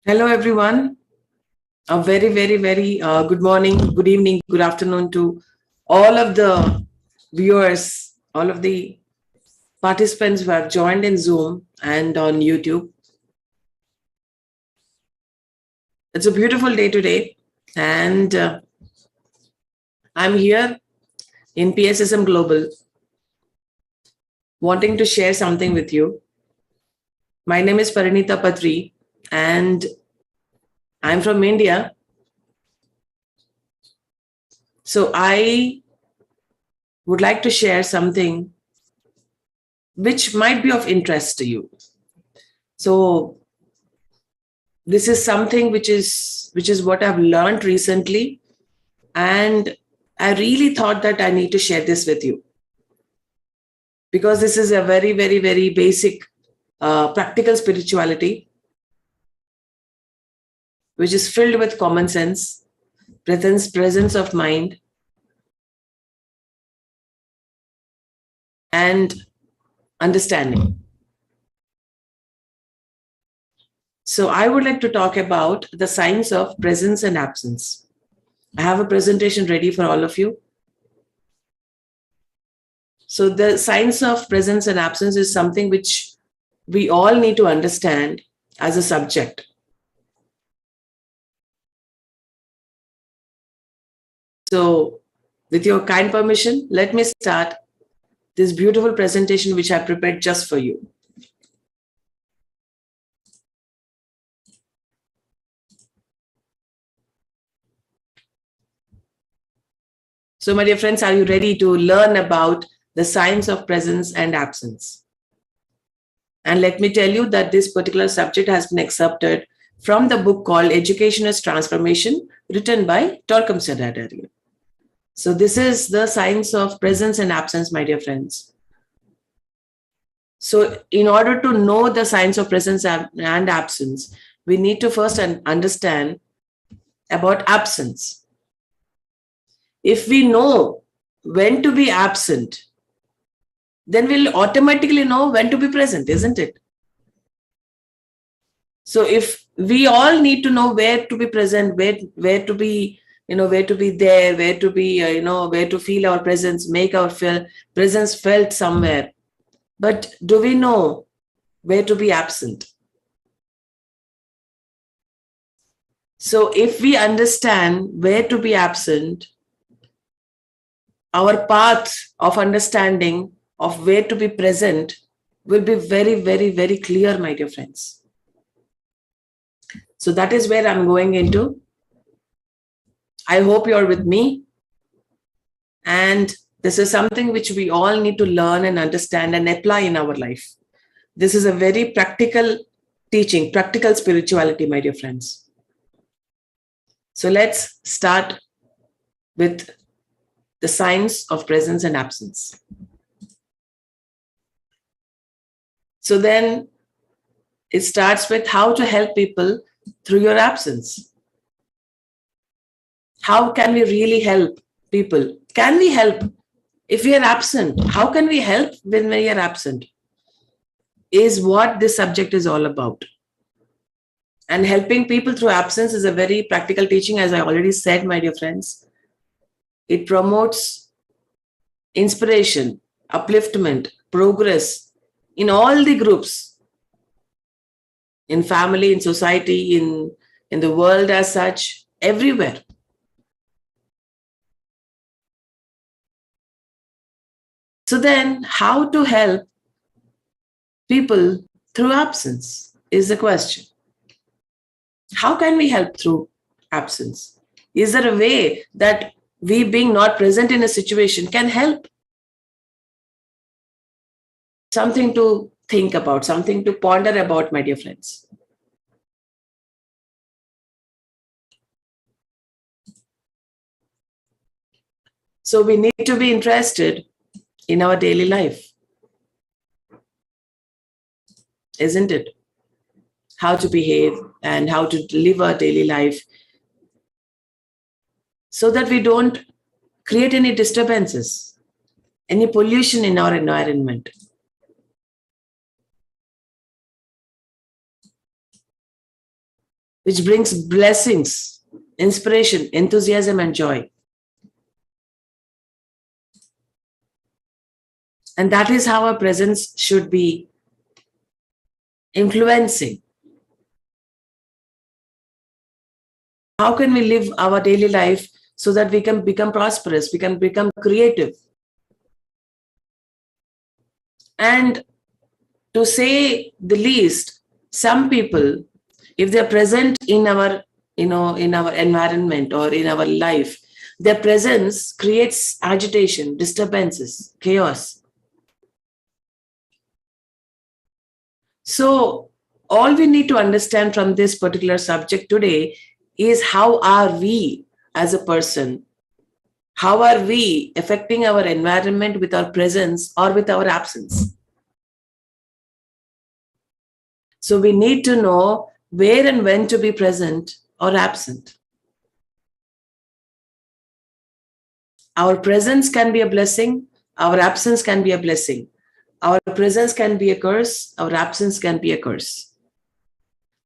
Hello, everyone. A very good morning, good evening, good afternoon to all of the viewers, all of the participants who have joined in Zoom and on YouTube. It's a beautiful day today, and I'm here in PSSM Global wanting to share something with you. My name is Parinitha Patri, and I'm from India. So I would like to share something which might be of interest to you. So this is something which is what I've learned recently, and I really thought that I need to share this with you because this is a very basic practical spirituality which is filled with common sense, presence of mind, and understanding. So I would like to talk about the science of presence and absence. I have a presentation ready for all of you. So the science of presence and absence is something which we all need to understand as a subject. So with your kind permission, let me start this beautiful presentation which I prepared just for you. So my dear friends, are you ready to learn about the science of presence and absence? And let me tell you that this particular subject has been excerpted from the book called Education as Transformation, written by Torkom Saraydarian. So this is the science of presence and absence, my dear friends. So in order to know the science of presence and absence, we need to first understand about absence. If we know when to be absent, then we'll automatically know when to be present, isn't it? So if we all need to know where to be present, where to be, where to be there, where to be, where to feel our presence, make our presence felt somewhere. But do we know where to be absent? So if we understand where to be absent, our path of understanding of where to be present will be very clear, my dear friends. So that is where I'm going into. I hope you're with me. And this is something which we all need to learn and understand and apply in our life. This is a very practical teaching, practical spirituality, my dear friends. So let's start with the science of presence and absence. So then it starts with how to help people through your absence. How can we really help people? Can we help if we are absent? How can we help when we are absent? Is what this subject is all about. And helping people through absence is a very practical teaching, as I already said, my dear friends. It promotes inspiration, upliftment, progress in all the groups, in family, in society, in the world as such, everywhere. So then, how to help people through absence is the question. How can we help through absence? Is there a way that we being not present in a situation can help? Something to think about, something to ponder about, my dear friends. So we need to be interested in our daily life, isn't it? How to behave and how to live our daily life so that we don't create any disturbances, any pollution in our environment. which brings blessings, inspiration, enthusiasm, and joy. And that is how our presence should be influencing. How can we live our daily life so that we can become prosperous, we can become creative? And to say the least, some people, if they're present in our, in our environment or in our life, their presence creates agitation, disturbances, chaos. So all we need to understand from this particular subject today is how are we as a person, how are we affecting our environment with our presence or with our absence? So we need to know where and when to be present or absent. Our presence can be a blessing, our absence can be a blessing. Our presence can be a curse, our absence can be a curse.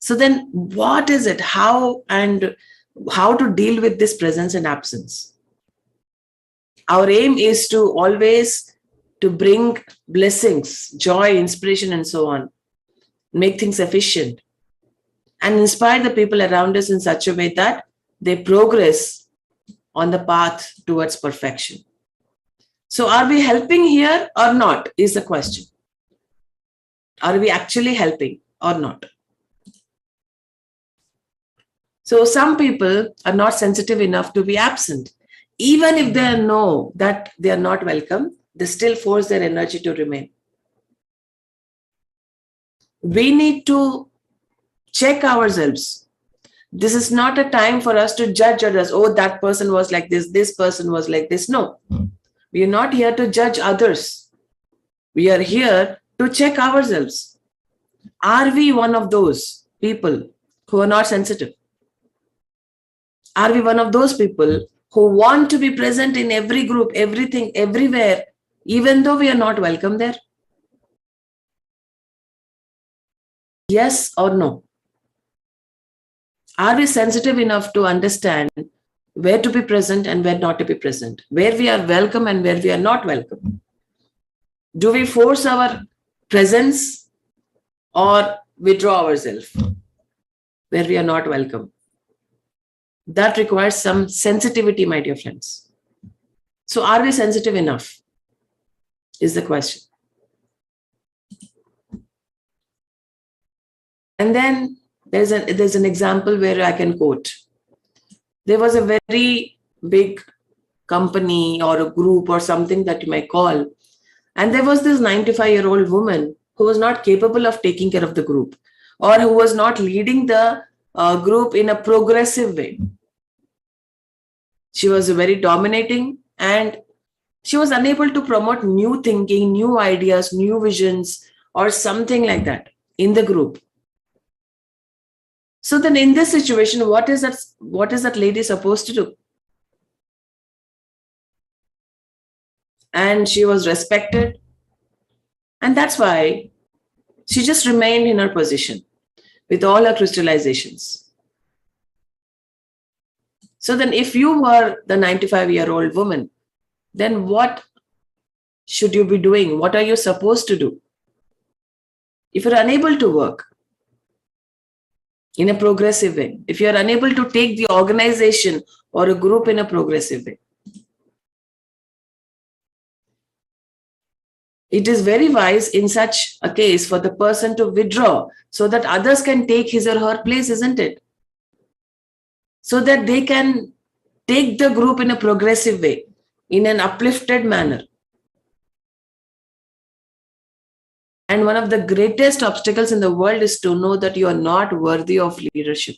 So then what is it? How to deal with this presence and absence? Our aim is to always to bring blessings, joy, inspiration, and so on. Make things efficient and inspire the people around us in such a way that they progress on the path towards perfection. So are we helping here or not is the question. Are we actually helping or not? So some people are not sensitive enough to be absent. Even if they know that they are not welcome, they still force their energy to remain. We need to check ourselves. This is not a time for us to judge others. Oh, that person was like this person was like this. No. We are not here to judge others. We are here to check ourselves. Are we one of those people who are not sensitive? Are we one of those people who want to be present in every group, everything, everywhere, even though we are not welcome there? Yes or no? Are we sensitive enough to understand where to be present and where not to be present, where we are welcome and where we are not welcome? Do we force our presence or withdraw ourselves where we are not welcome? That requires some sensitivity, my dear friends. So are we sensitive enough is the question. And then there's an example where I can quote. There was a very big company or a group or something that you might call. And there was this 95-year-old woman who was not capable of taking care of the group or who was not leading the group in a progressive way. She was very dominating and she was unable to promote new thinking, new ideas, new visions or something like that in the group. So then in this situation, what is that lady supposed to do? And she was respected. And that's why she just remained in her position with all her crystallizations. So then if you were the 95-year-old woman, then what should you be doing? What are you supposed to do? If you're unable to work in a progressive way, if you're unable to take the organization or a group in a progressive way, it is very wise in such a case for the person to withdraw so that others can take his or her place, isn't it? So that they can take the group in a progressive way, in an uplifted manner. And one of the greatest obstacles in the world is to know that you are not worthy of leadership,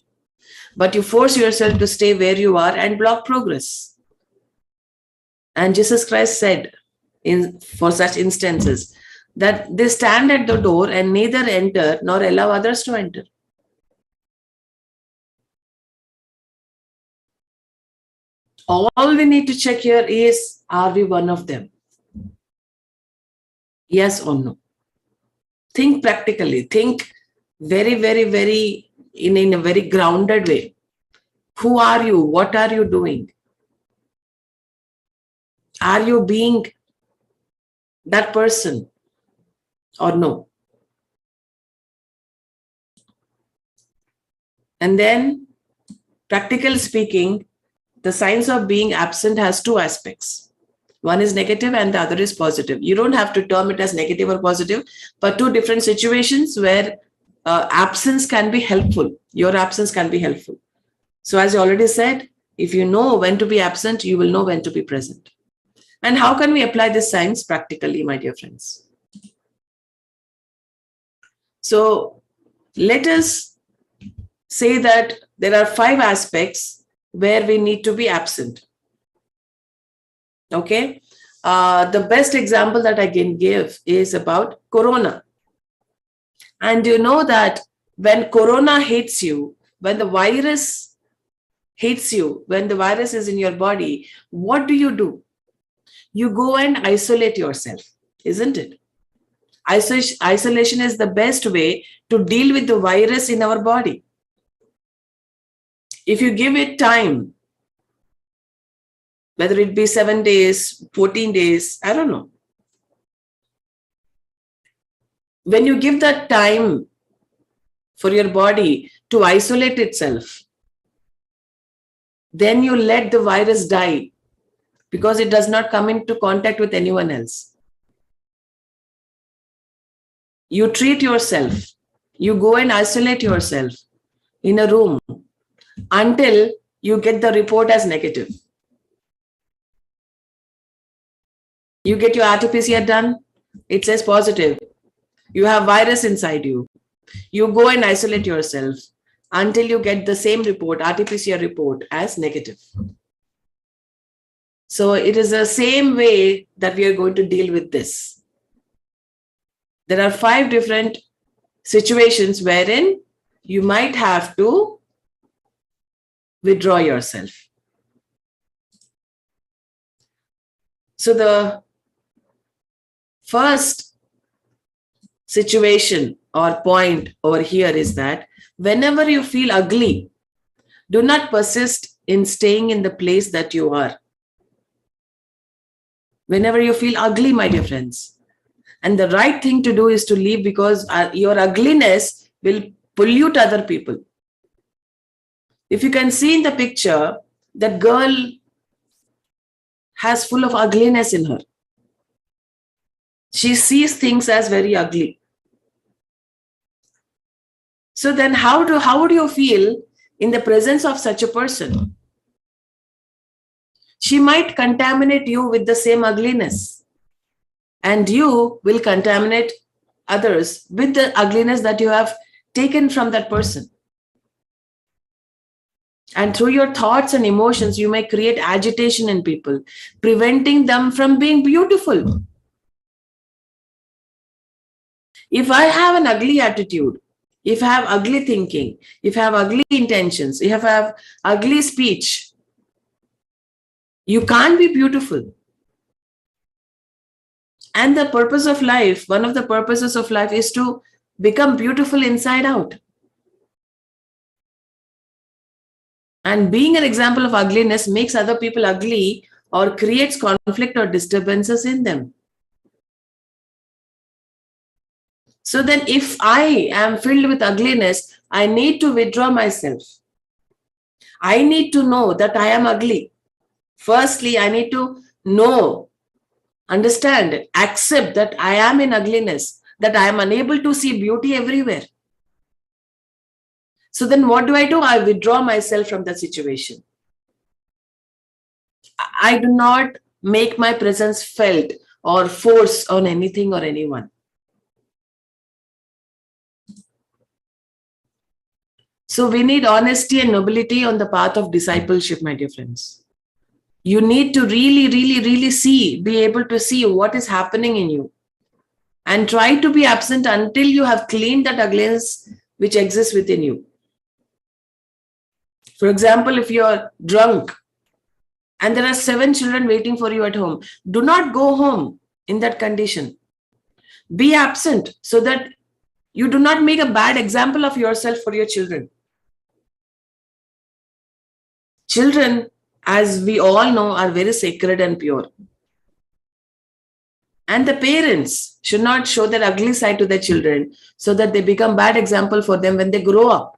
but you force yourself to stay where you are and block progress. And Jesus Christ said, for such instances, that they stand at the door and neither enter nor allow others to enter. All we need to check here is, are we one of them? Yes or no? Think practically. Think very, very, very in a very grounded way. Who are you? What are you doing? Are you being that person or no? And then, practically speaking, the science of being absent has two aspects. One is negative and the other is positive. You don't have to term it as negative or positive, but two different situations where absence can be helpful. Your absence can be helpful. So as I already said, if you know when to be absent, you will know when to be present. And how can we apply this science practically, my dear friends? So let us say that there are 5 aspects where we need to be absent. Okay. The best example that I can give is about Corona. And you know that when Corona hits you, when the virus hits you, when the virus is in your body, what do? You go and isolate yourself, isn't it? Isolation is the best way to deal with the virus in our body. If you give it time, whether it be 7 days, 14 days, I don't know. When you give that time for your body to isolate itself, then you let the virus die because it does not come into contact with anyone else. You treat yourself. You go and isolate yourself in a room until you get the report as negative. You get your RT-PCR done, it says positive. You have virus inside you. You go and isolate yourself until you get the same report, RT-PCR report, as negative. So it is the same way that we are going to deal with this. There are 5 different situations wherein you might have to withdraw yourself. So the first situation or point over here is that whenever you feel ugly, do not persist in staying in the place that you are. Whenever you feel ugly, my dear friends, and the right thing to do is to leave, because your ugliness will pollute other people. If you can see in the picture, that girl has full of ugliness in her. She sees things as very ugly. So then how would you feel in the presence of such a person? She might contaminate you with the same ugliness, and you will contaminate others with the ugliness that you have taken from that person. And through your thoughts and emotions, you may create agitation in people, preventing them from being beautiful. If I have an ugly attitude, if I have ugly thinking, if I have ugly intentions, if I have ugly speech, you can't be beautiful. And the purpose of life, one of the purposes of life, is to become beautiful inside out. And being an example of ugliness makes other people ugly or creates conflict or disturbances in them. So then if I am filled with ugliness, I need to withdraw myself. I need to know that I am ugly. Firstly, I need to know, understand, accept that I am in ugliness, that I am unable to see beauty everywhere. So then what do? I withdraw myself from that situation. I do not make my presence felt or force on anything or anyone. So we need honesty and nobility on the path of discipleship, my dear friends. You need to really see, be able to see what is happening in you, and try to be absent until you have cleaned that ugliness which exists within you. For example, if you're drunk and there are 7 children waiting for you at home, do not go home in that condition. Be absent so that you do not make a bad example of yourself for your children. Children, as we all know, are very sacred and pure. And the parents should not show their ugly side to their children so that they become bad example for them when they grow up.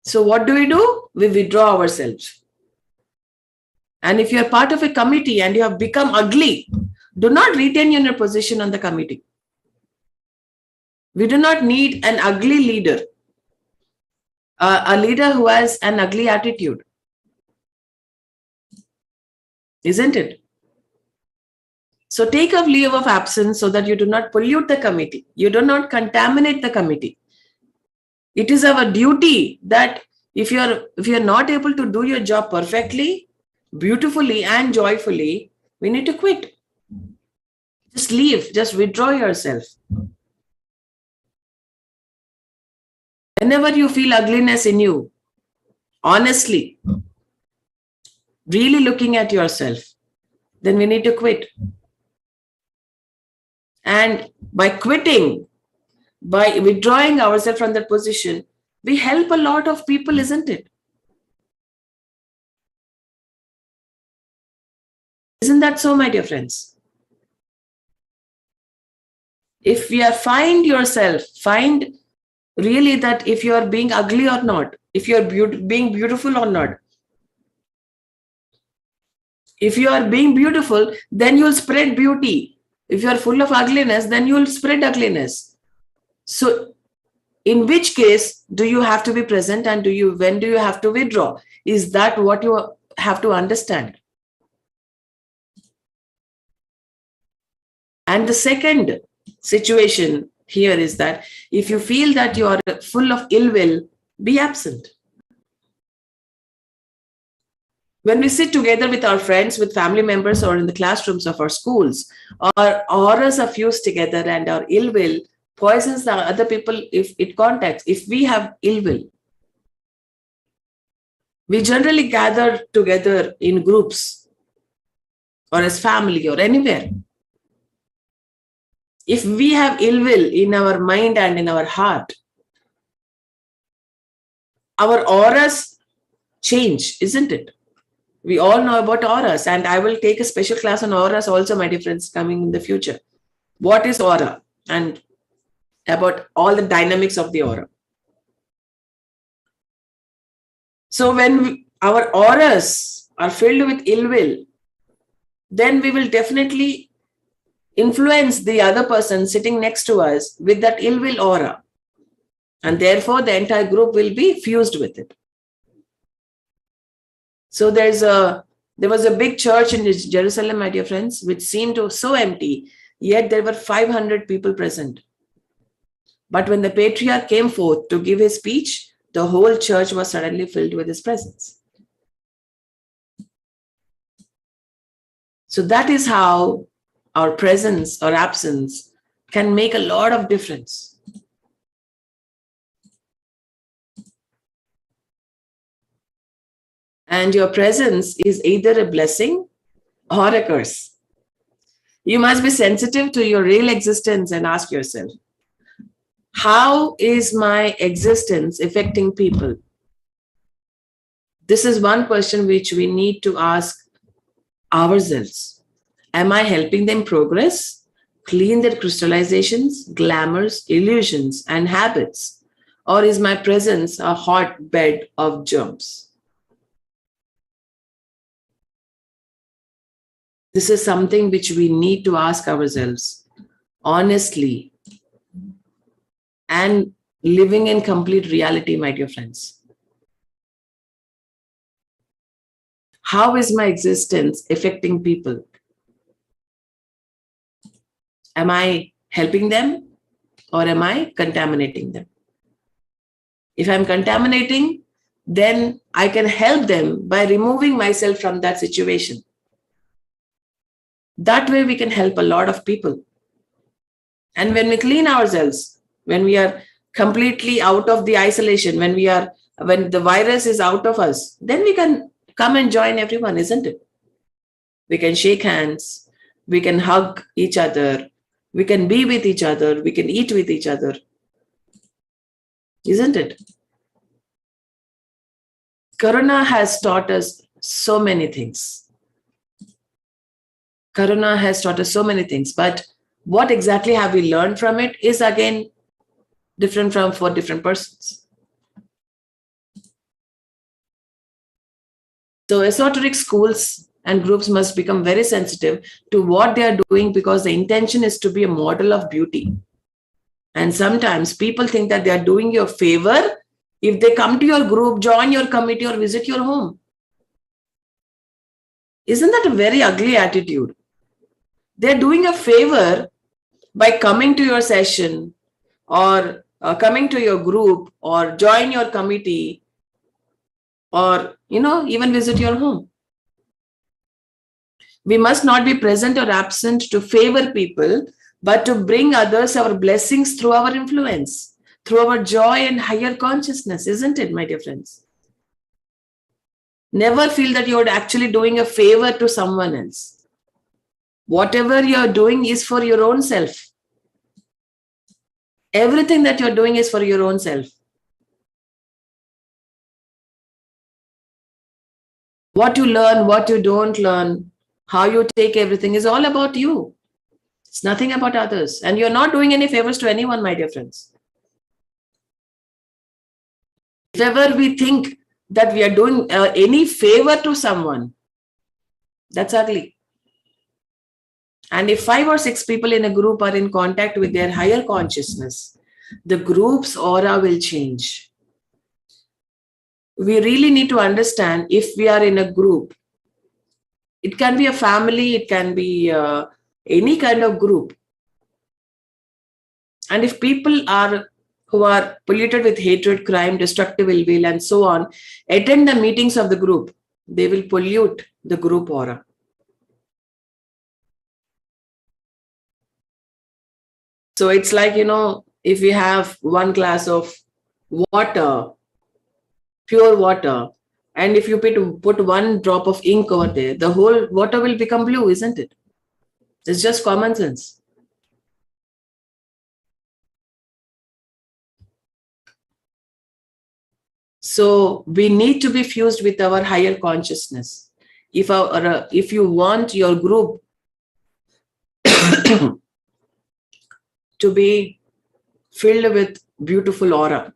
So what do? We withdraw ourselves. And if you are part of a committee and you have become ugly, do not retain your position on the committee. We do not need an ugly leader, a leader who has an ugly attitude. Isn't it? So take a leave of absence so that you do not pollute the committee. You do not contaminate the committee. It is our duty that if you are not able to do your job perfectly, beautifully and joyfully, we need to quit. Just leave, just withdraw yourself. Whenever you feel ugliness in you, honestly, really looking at yourself, then we need to quit. And by quitting, by withdrawing ourselves from that position, we help a lot of people, isn't it? Isn't that so, my dear friends? If you find yourself, find really that if you are being ugly or not, if you are being beautiful or not. If you are being beautiful, then you will spread beauty. If you are full of ugliness, then you will spread ugliness. So in which case do you have to be present, and when do you have to withdraw? Is that what you have to understand? And the second situation here is that if you feel that you are full of ill will, be absent. When we sit together with our friends, with family members, or in the classrooms of our schools, our auras are fused together and our ill will poisons the other people if it contacts. If we have ill will, we generally gather together in groups or as family or anywhere. If we have ill will in our mind and in our heart, our auras change, isn't it? We all know about auras, and I will take a special class on auras also, my dear friends, coming in the future. What is aura? And about all the dynamics of the aura. So when our auras are filled with ill will, then we will definitely influence the other person sitting next to us with that ill will aura. And therefore, the entire group will be fused with it. So there was a big church in Jerusalem, my dear friends, which seemed so empty, yet there were 500 people present. But when the patriarch came forth to give his speech, the whole church was suddenly filled with his presence. So that is how our presence or absence can make a lot of difference. And your presence is either a blessing or a curse. You must be sensitive to your real existence and ask yourself, how is my existence affecting people? This is one question which we need to ask ourselves. Am I helping them progress, clean their crystallizations, glamours, illusions, and habits? Or is my presence a hotbed of germs? This is something which we need to ask ourselves honestly and living in complete reality, my dear friends. How is my existence affecting people? Am I helping them or am I contaminating them? If I'm contaminating, then I can help them by removing myself from that situation. That way we can help a lot of people. And when we clean ourselves, when we are completely out of the isolation, when the virus is out of us, then we can come and join everyone, isn't it? We can shake hands, we can hug each other, we can be with each other, we can eat with each other, isn't it? Corona has taught us so many things. Corona has taught us so many things, but what exactly have we learned from it is again different for different persons. So esoteric schools and groups must become very sensitive to what they are doing, because the intention is to be a model of beauty. And sometimes people think that they are doing you a favor if they come to your group, join your committee, or visit your home. Isn't that a very ugly attitude? They're doing a favor by coming to your session, or coming to your group, or join your committee, or even visit your home. We must not be present or absent to favor people, but to bring others our blessings through our influence, through our joy and higher consciousness, isn't it, my dear friends? Never feel that you're actually doing a favor to someone else. Whatever you're doing is for your own self. Everything that you're doing is for your own self. What you learn, what you don't learn, how you take everything is all about you. It's nothing about others. And you're not doing any favors to anyone, my dear friends. If ever we think that we are doing any favor to someone, that's ugly. And if 5 or 6 people in a group are in contact with their higher consciousness, the group's aura will change. We really need to understand, if we are in a group, it can be a family, it can be any kind of group. And if people who are polluted with hatred, crime, destructive ill will, and so on, attend the meetings of the group, they will pollute the group aura. So it's like, if we have one glass of water, pure water, and if you put one drop of ink over there, the whole water will become blue, isn't it? It's just common sense. So we need to be fused with our higher consciousness. If you want your group to be filled with beautiful aura.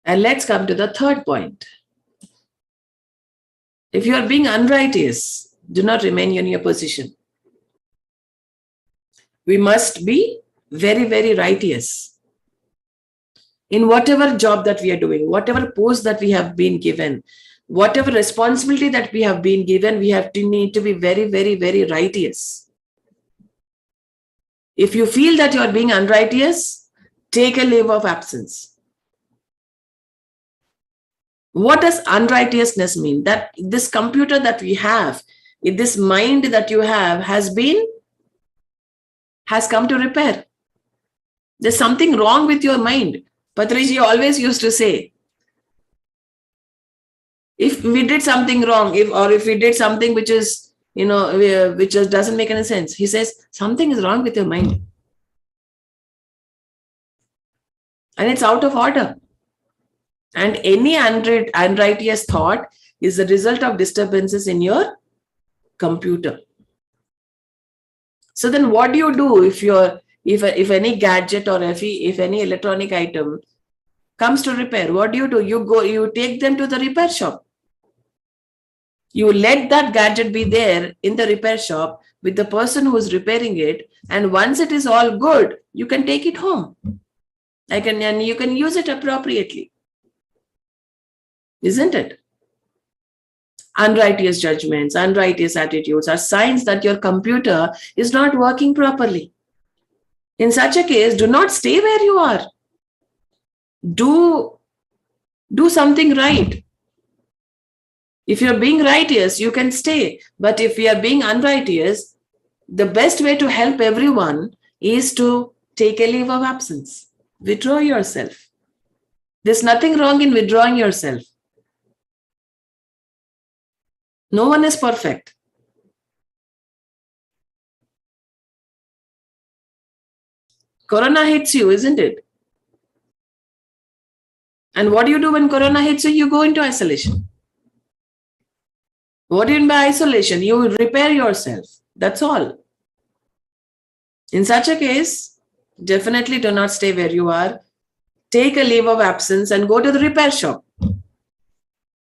And let's come to the third point. If you are being unrighteous, do not remain in your position. We must be very, very righteous. In whatever job that we are doing, whatever post that we have been given, whatever responsibility that we have been given, we need to be very, very, very righteous. If you feel that you are being unrighteous, take a leave of absence. What does unrighteousness mean? That this computer that we have, this mind that you have has come to repair. There's something wrong with your mind. Patriji always used to say, if we did something wrong, if we did something which is, which just doesn't make any sense, he says, something is wrong with your mind. And it's out of order. And any unrighteous thought is the result of disturbances in your computer. So then what do you do if any gadget or if any electronic item comes to repair? What do? You take them to the repair shop. You let that gadget be there in the repair shop with the person who is repairing it. And once it is all good, you can take it home. And you can use it appropriately. Isn't it? Unrighteous judgments, unrighteous attitudes are signs that your computer is not working properly. In such a case, do not stay where you are. Do something right. If you're being righteous, you can stay. But if you are being unrighteous, the best way to help everyone is to take a leave of absence. Withdraw yourself. There's nothing wrong in withdrawing yourself. No one is perfect. Corona hits you, isn't it? And what do you do when corona hits you? You go into isolation. What do you mean by isolation? You repair yourself. That's all. In such a case, definitely do not stay where you are. Take a leave of absence and go to the repair shop.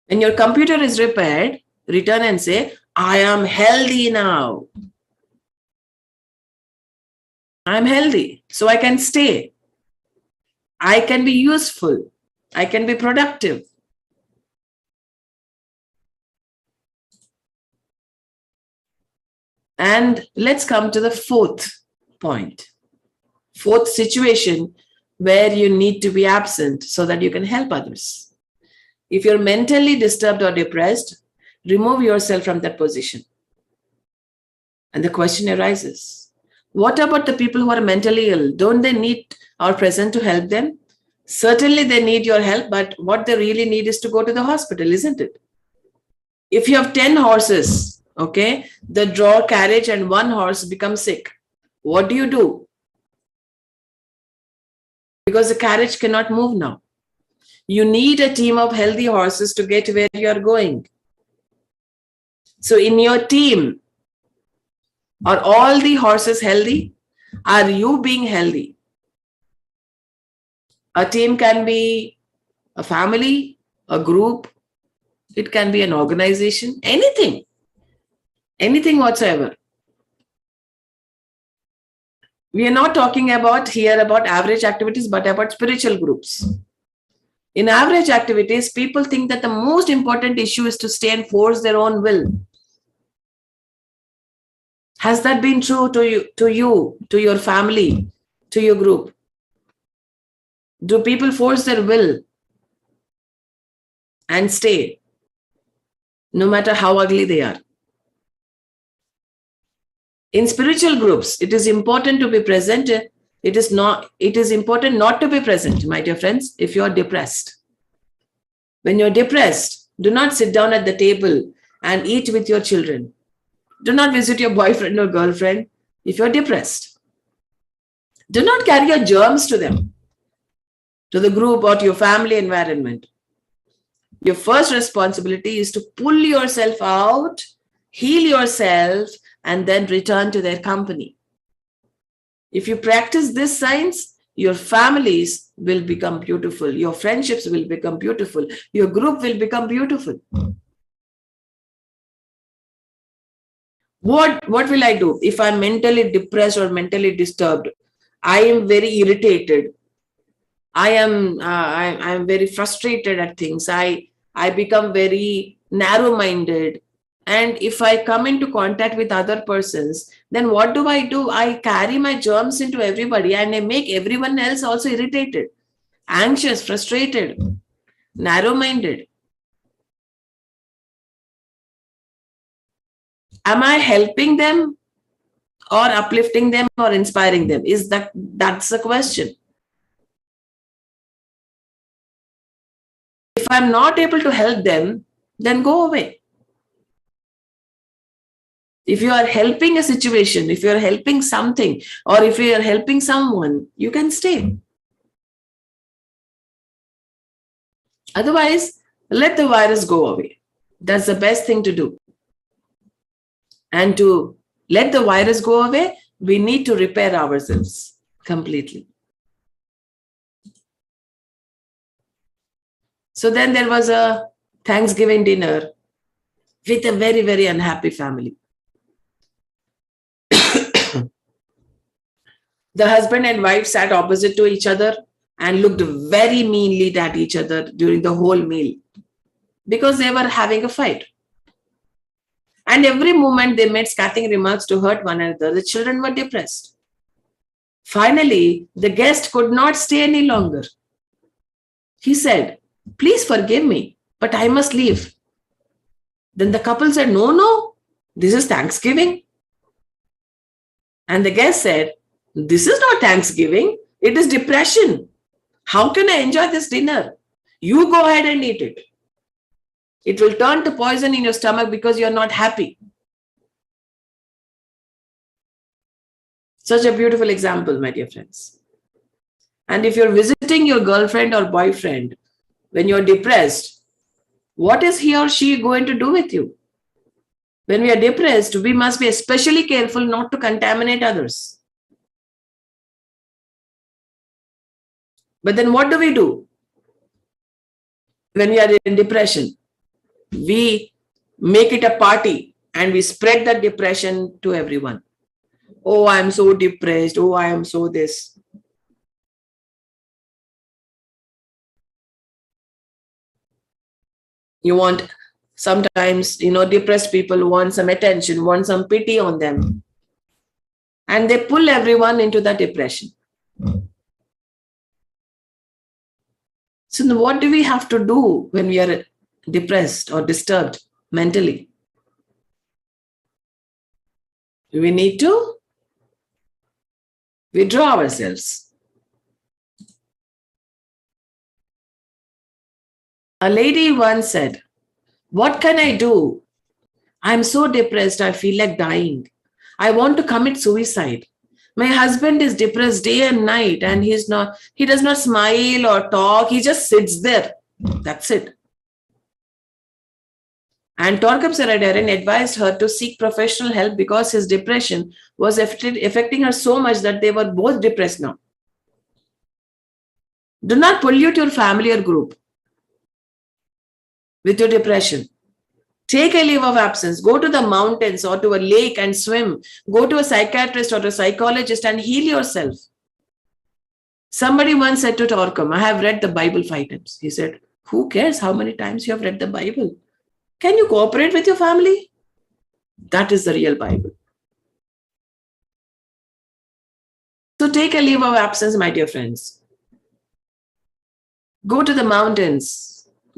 When your computer is repaired, return and say, I am healthy now. I'm healthy, so I can stay. I can be useful. I can be productive. And let's come to the fourth point. Fourth situation where you need to be absent so that you can help others. If you're mentally disturbed or depressed, remove yourself from that position. And the question arises, what about the people who are mentally ill? Don't they need our presence to help them? Certainly they need your help, but what they really need is to go to the hospital, isn't it? If you have 10 horses, okay, the draw carriage and one horse becomes sick. What do? Because the carriage cannot move now. You need a team of healthy horses to get where you are going. So in your team, are all the horses healthy? Are you being healthy? A team can be a family, a group, it can be an organization, anything whatsoever. We are not talking about here about average activities, but about spiritual groups. In average activities, people think that the most important issue is to stay and force their own will. Has that been true to you, to your family, to your group? Do people force their will and stay, no matter how ugly they are? In spiritual groups, it is important to be present. It is important not to be present, my dear friends, if you are depressed. When you're depressed, do not sit down at the table and eat with your children. Do not visit your boyfriend or girlfriend if you're depressed. Do not carry your germs to them, to the group or to your family environment. Your first responsibility is to pull yourself out, heal yourself, and then return to their company. If you practice this science, your families will become beautiful. Your friendships will become beautiful. Your group will become beautiful. What will I do if I'm mentally depressed or mentally disturbed? I am very irritated. I am very frustrated at things. I become very narrow-minded. And if I come into contact with other persons, then what do? I carry my germs into everybody and I make everyone else also irritated, anxious, frustrated, narrow-minded. Am I helping them or uplifting them or inspiring them? That's the question. If I'm not able to help them, then go away. If you are helping a situation, if you are helping something, or if you are helping someone, you can stay. Otherwise, let the virus go away. That's the best thing to do. And to let the virus go away, we need to repair ourselves completely. So then there was a Thanksgiving dinner with a very, very unhappy family. The husband and wife sat opposite to each other and looked very meanly at each other during the whole meal because they were having a fight. And every moment they made scathing remarks to hurt one another. The children were depressed. Finally, the guest could not stay any longer. He said, "Please forgive me, but I must leave." Then the couple said, No, this is Thanksgiving. And the guest said, "This is not Thanksgiving, it is depression. How can I enjoy this dinner? You go ahead and eat it. It will turn to poison in your stomach because you're not happy." Such a beautiful example, my dear friends. And if you're visiting your girlfriend or boyfriend when you're depressed, what is he or she going to do with you? When we are depressed, we must be especially careful not to contaminate others. But then what do we do? When we are in depression, we make it a party and we spread that depression to everyone. Oh, I am so depressed. Oh, I am so this. You want, sometimes, depressed people want some attention, want some pity on them. And they pull everyone into the depression. So what do we have to do when we are depressed or disturbed mentally? We need to withdraw ourselves. A lady once said, "What can I do? I'm so depressed, I feel like dying. I want to commit suicide. My husband is depressed day and night and he does not smile or talk. He just sits there. That's it." And Torkom Saraydarian advised her to seek professional help because his depression was affecting her so much that they were both depressed now. Do not pollute your family or group with your depression. Take a leave of absence. Go to the mountains or to a lake and swim. Go to a psychiatrist or a psychologist and heal yourself. Somebody once said to Torkom, "I have read the Bible 5 times. He said, "Who cares how many times you have read the Bible? Can you cooperate with your family? That is the real Bible." So take a leave of absence, my dear friends. Go to the mountains.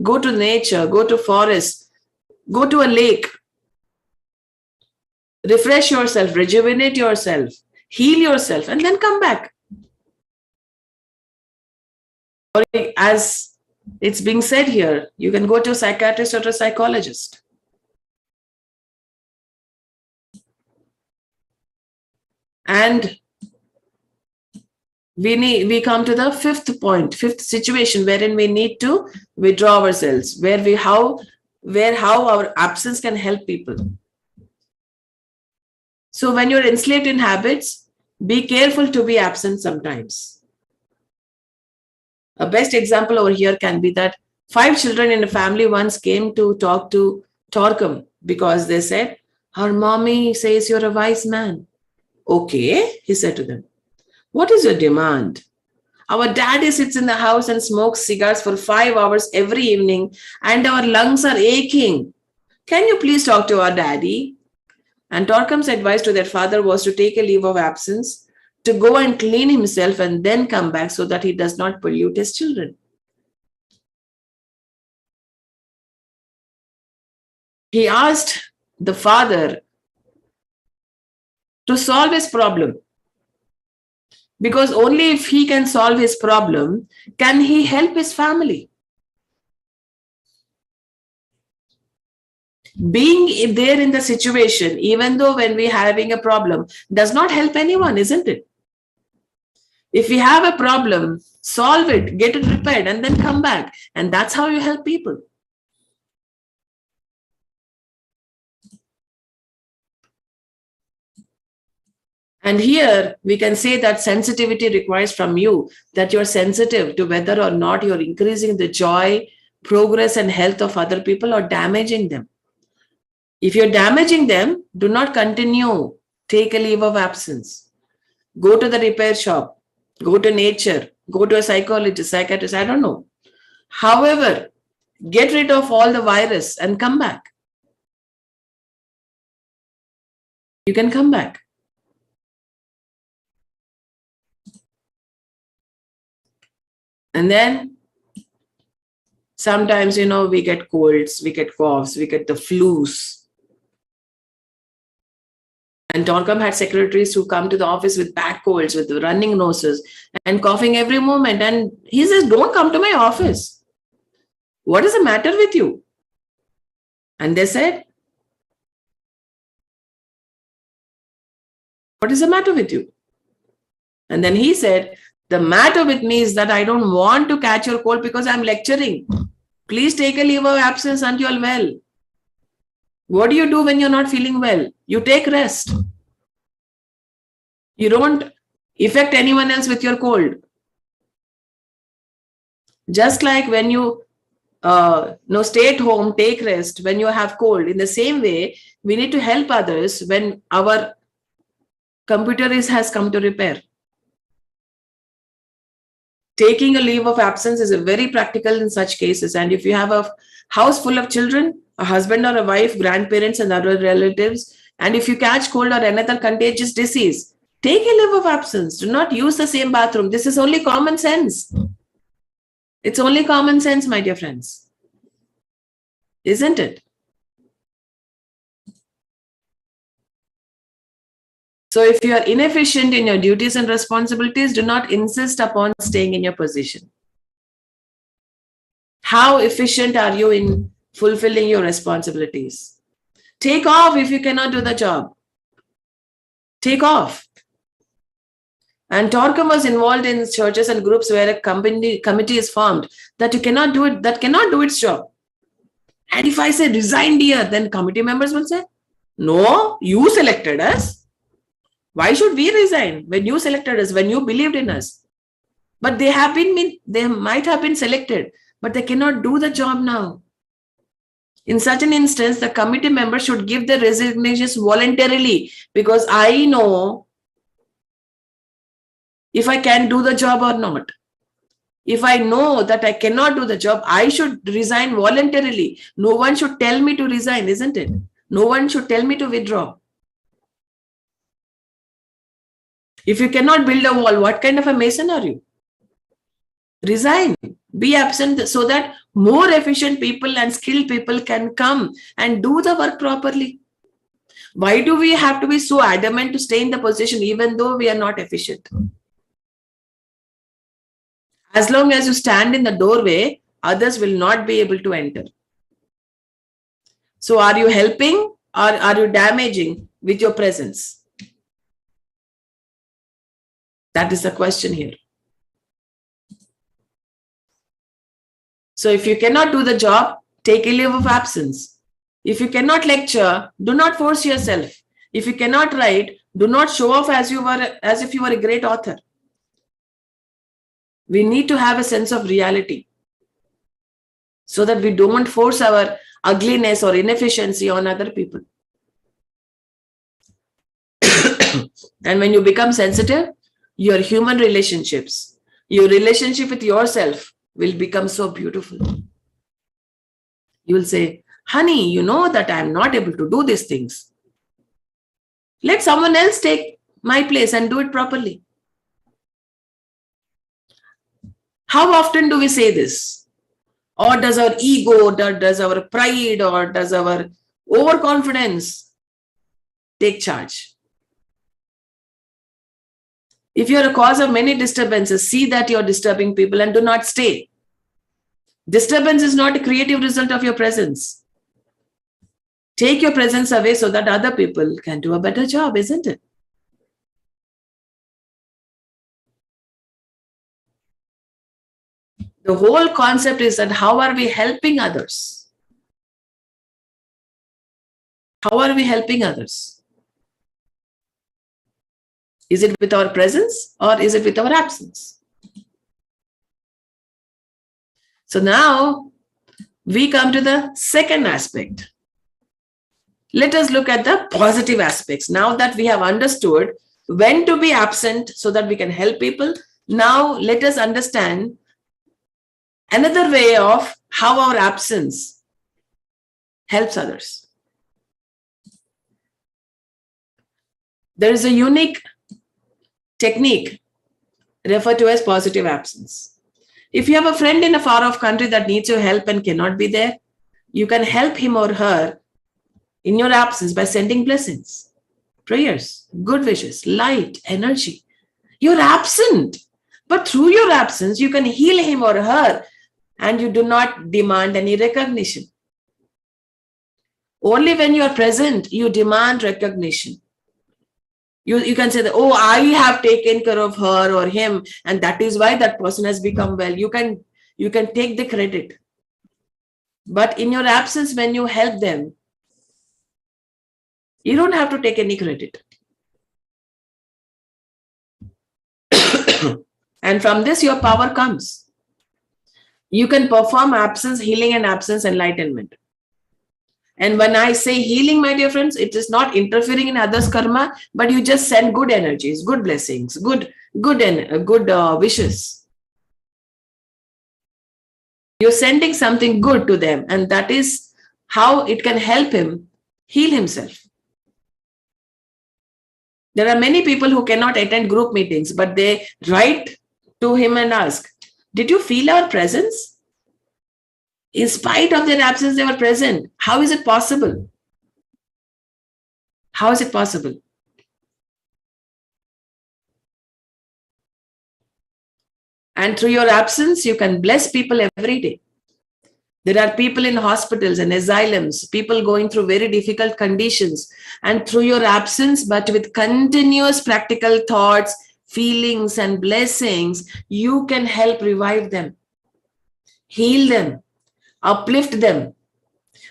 Go to nature. Go to forest. Go to a lake. Refresh yourself. Rejuvenate yourself. Heal yourself. And then come back. Or as it's being said here, you can go to a psychiatrist or a psychologist. And we come to the fifth situation wherein we need to withdraw ourselves, how our absence can help people. So when you're enslaved in habits, be careful to be absent sometimes. A best example over here can be that 5 children in a family once came to talk to Torkom because they said, "Our mommy says you're a wise man." "Okay," he said to them. "What is your demand?" "Our daddy sits in the house and smokes cigars for 5 hours every evening and our lungs are aching. Can you please talk to our daddy?" And Torkom's advice to their father was to take a leave of absence, to go and clean himself and then come back so that he does not pollute his children. He asked the father to solve his problem, because only if he can solve his problem can he help his family. Being there in the situation, even though when we're having a problem, does not help anyone, isn't it? If we have a problem, solve it, get it repaired, and then come back. And that's how you help people. And here we can say that sensitivity requires from you that you're sensitive to whether or not you're increasing the joy, progress, and health of other people or damaging them. If you're damaging them, do not continue. Take a leave of absence. Go to the repair shop. Go to nature. Go to a psychologist, psychiatrist, I don't know. However, get rid of all the virus and come back. You can come back. And then sometimes, we get colds, we get coughs, we get the flus. And Torkom had secretaries who come to the office with bad colds, with running noses and coughing every moment. And he says, "Don't come to my office. What is the matter with you?" And they said, "What is the matter with you?" And then he said, The matter with me is that I don't want to catch your cold because I'm lecturing. Please take a leave of absence until you're well. What do you do when you're not feeling well? You take rest. You don't affect anyone else with your cold. Just like when you stay at home, take rest when you have cold. In the same way, we need to help others when our computer has come to repair. Taking a leave of absence is very practical in such cases. And if you have a house full of children, a husband or a wife, grandparents and other relatives, and if you catch cold or another contagious disease, take a leave of absence. Do not use the same bathroom. This is only common sense. It's only common sense, my dear friends. Isn't it? So if you are inefficient in your duties and responsibilities, do not insist upon staying in your position. How efficient are you in fulfilling your responsibilities? Take off if you cannot do the job. Take off. And Torkom was involved in churches and groups where a committee is formed that cannot do its job. And if I say resign, dear, then committee members will say, no, you selected us. Why should we resign when you selected us, when you believed in us? But they might have been selected, but they cannot do the job now. In such an instance, the committee member should give the resignations voluntarily, because I know if I can do the job or not. If I know that I cannot do the job, I should resign voluntarily. No one should tell me to resign, isn't it? No one should tell me to withdraw. If you cannot build a wall, what kind of a mason are you? Resign. Be absent so that more efficient people and skilled people can come and do the work properly. Why do we have to be so adamant to stay in the position even though we are not efficient? As long as you stand in the doorway, others will not be able to enter. So are you helping or are you damaging with your presence? That is the question here. So if you cannot do the job, take a leave of absence. If you cannot lecture, do not force yourself. If you cannot write, do not show off as if you were a great author. We need to have a sense of reality so that we don't force our ugliness or inefficiency on other people. And when you become sensitive, your human relationships, your relationship with yourself will become so beautiful. You will say, honey, you know that I am not able to do these things. Let someone else take my place and do it properly. How often do we say this? Or does our ego, does our pride, or does our overconfidence take charge? If you are a cause of many disturbances, see that you are disturbing people and do not stay. Disturbance is not a creative result of your presence. Take your presence away so that other people can do a better job, isn't it? The whole concept is that how are we helping others? How are we helping others? Is it with our presence or is it with our absence? So now we come to the second aspect. Let us look at the positive aspects. Now that we have understood when to be absent so that we can help people, now let us understand another way of how our absence helps others. There is a unique technique referred to as positive absence. If you have a friend in a far-off country that needs your help and cannot be there, you can help him or her in your absence by sending blessings, prayers, good wishes, light, energy. You're absent, but through your absence, you can heal him or her and you do not demand any recognition. Only when you are present, you demand recognition. You can say that, oh, I have taken care of her or him, and that is why that person has become well. You can take the credit. But in your absence, when you help them, you don't have to take any credit. And from this, your power comes. You can perform absence healing and absence enlightenment. And when I say healing, my dear friends, it is not interfering in others' karma, but you just send good energies, good blessings, good wishes. You're sending something good to them, and that is how it can help him heal himself. There are many people who cannot attend group meetings, but they write to him and ask, did you feel our presence? In spite of their absence, they were present. How is it possible? How is it possible? And through your absence, you can bless people every day. There are people in hospitals and asylums, people going through very difficult conditions. And through your absence, but with continuous practical thoughts, feelings, and blessings, you can help revive them, heal them, uplift them.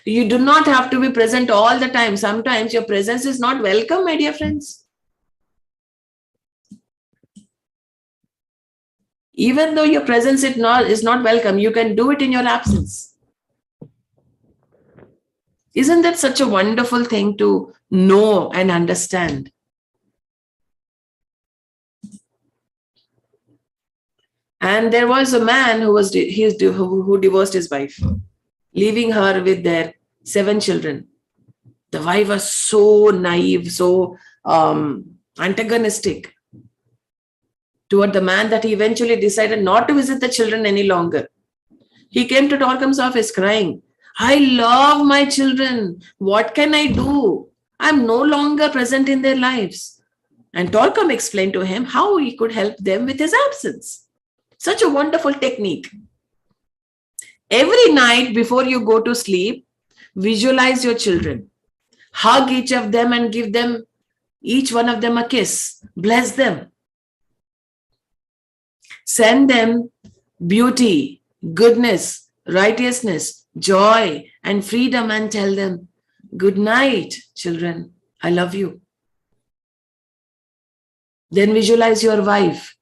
You do not have to be present all the time. Sometimes your presence is not welcome, my dear friends. Even though your presence is not welcome, you can do it in your absence. Isn't that such a wonderful thing to know and understand? And there was a man who divorced his wife, leaving her with their 7 children. The wife was so naive, so antagonistic toward the man that he eventually decided not to visit the children any longer. He came to Torkom's office crying, I love my children. What can I do? I'm no longer present in their lives. And Torkom explained to him how he could help them with his absence. Such a wonderful technique. Every night before you go to sleep, visualize your children. Hug each of them and give them, each one of them, a kiss. Bless them. Send them beauty, goodness, righteousness, joy, and freedom, and tell them, good night, children. I love you. Then visualize your wife.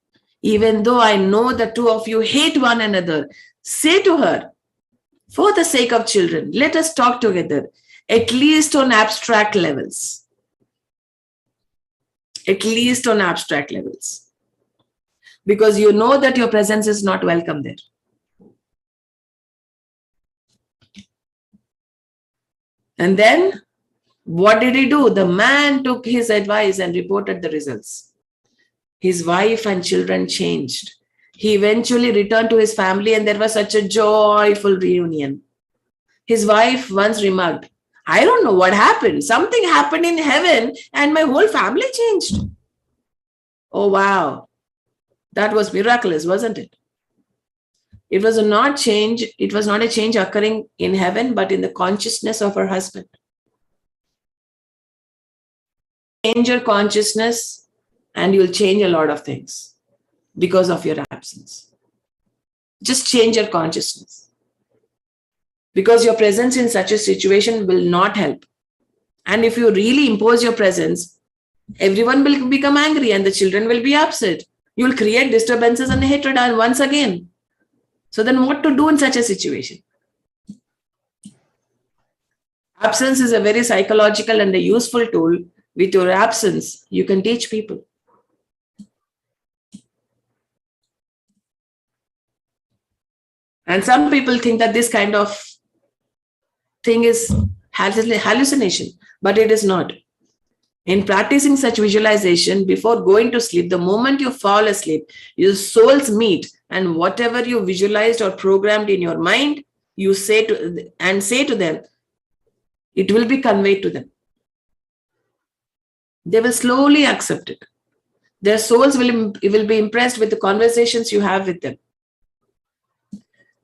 Even though I know the two of you hate one another, say to her, for the sake of children, let us talk together, at least on abstract levels. At least on abstract levels. Because you know that your presence is not welcome there. And then, what did he do? The man took his advice and reported the results. His wife and children changed. He eventually returned to his family, and there was such a joyful reunion. His wife once remarked, I don't know what happened. Something happened in heaven and my whole family changed. Oh, wow. That was miraculous, wasn't it? It was not a change occurring in heaven, but in the consciousness of her husband. Change your consciousness and you'll change a lot of things because of your absence. Just change your consciousness. Because your presence in such a situation will not help. And if you really impose your presence, everyone will become angry and the children will be upset. You'll create disturbances and hatred once again. So then what to do in such a situation? Absence is a very psychological and a useful tool. With your absence, you can teach people. And some people think that this kind of thing is hallucination, but it is not. In practicing such visualization, before going to sleep, the moment you fall asleep, your souls meet, and whatever you visualized or programmed in your mind, you say to them, it will be conveyed to them. They will slowly accept it. Their souls will be impressed with the conversations you have with them.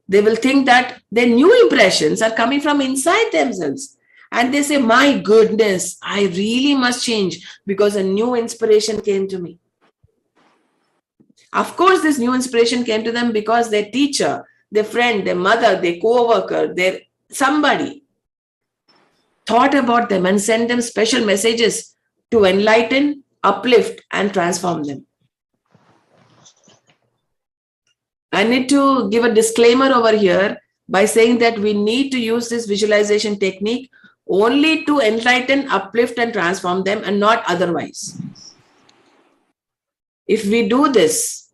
They will think that their new impressions are coming from inside themselves. And they say, my goodness, I really must change because a new inspiration came to me. Of course, this new inspiration came to them because their teacher, their friend, their mother, their co-worker, their somebody thought about them and sent them special messages to enlighten, uplift, and transform them. I need to give a disclaimer over here by saying that we need to use this visualization technique only to enlighten, uplift, and transform them, and not otherwise. If we do this,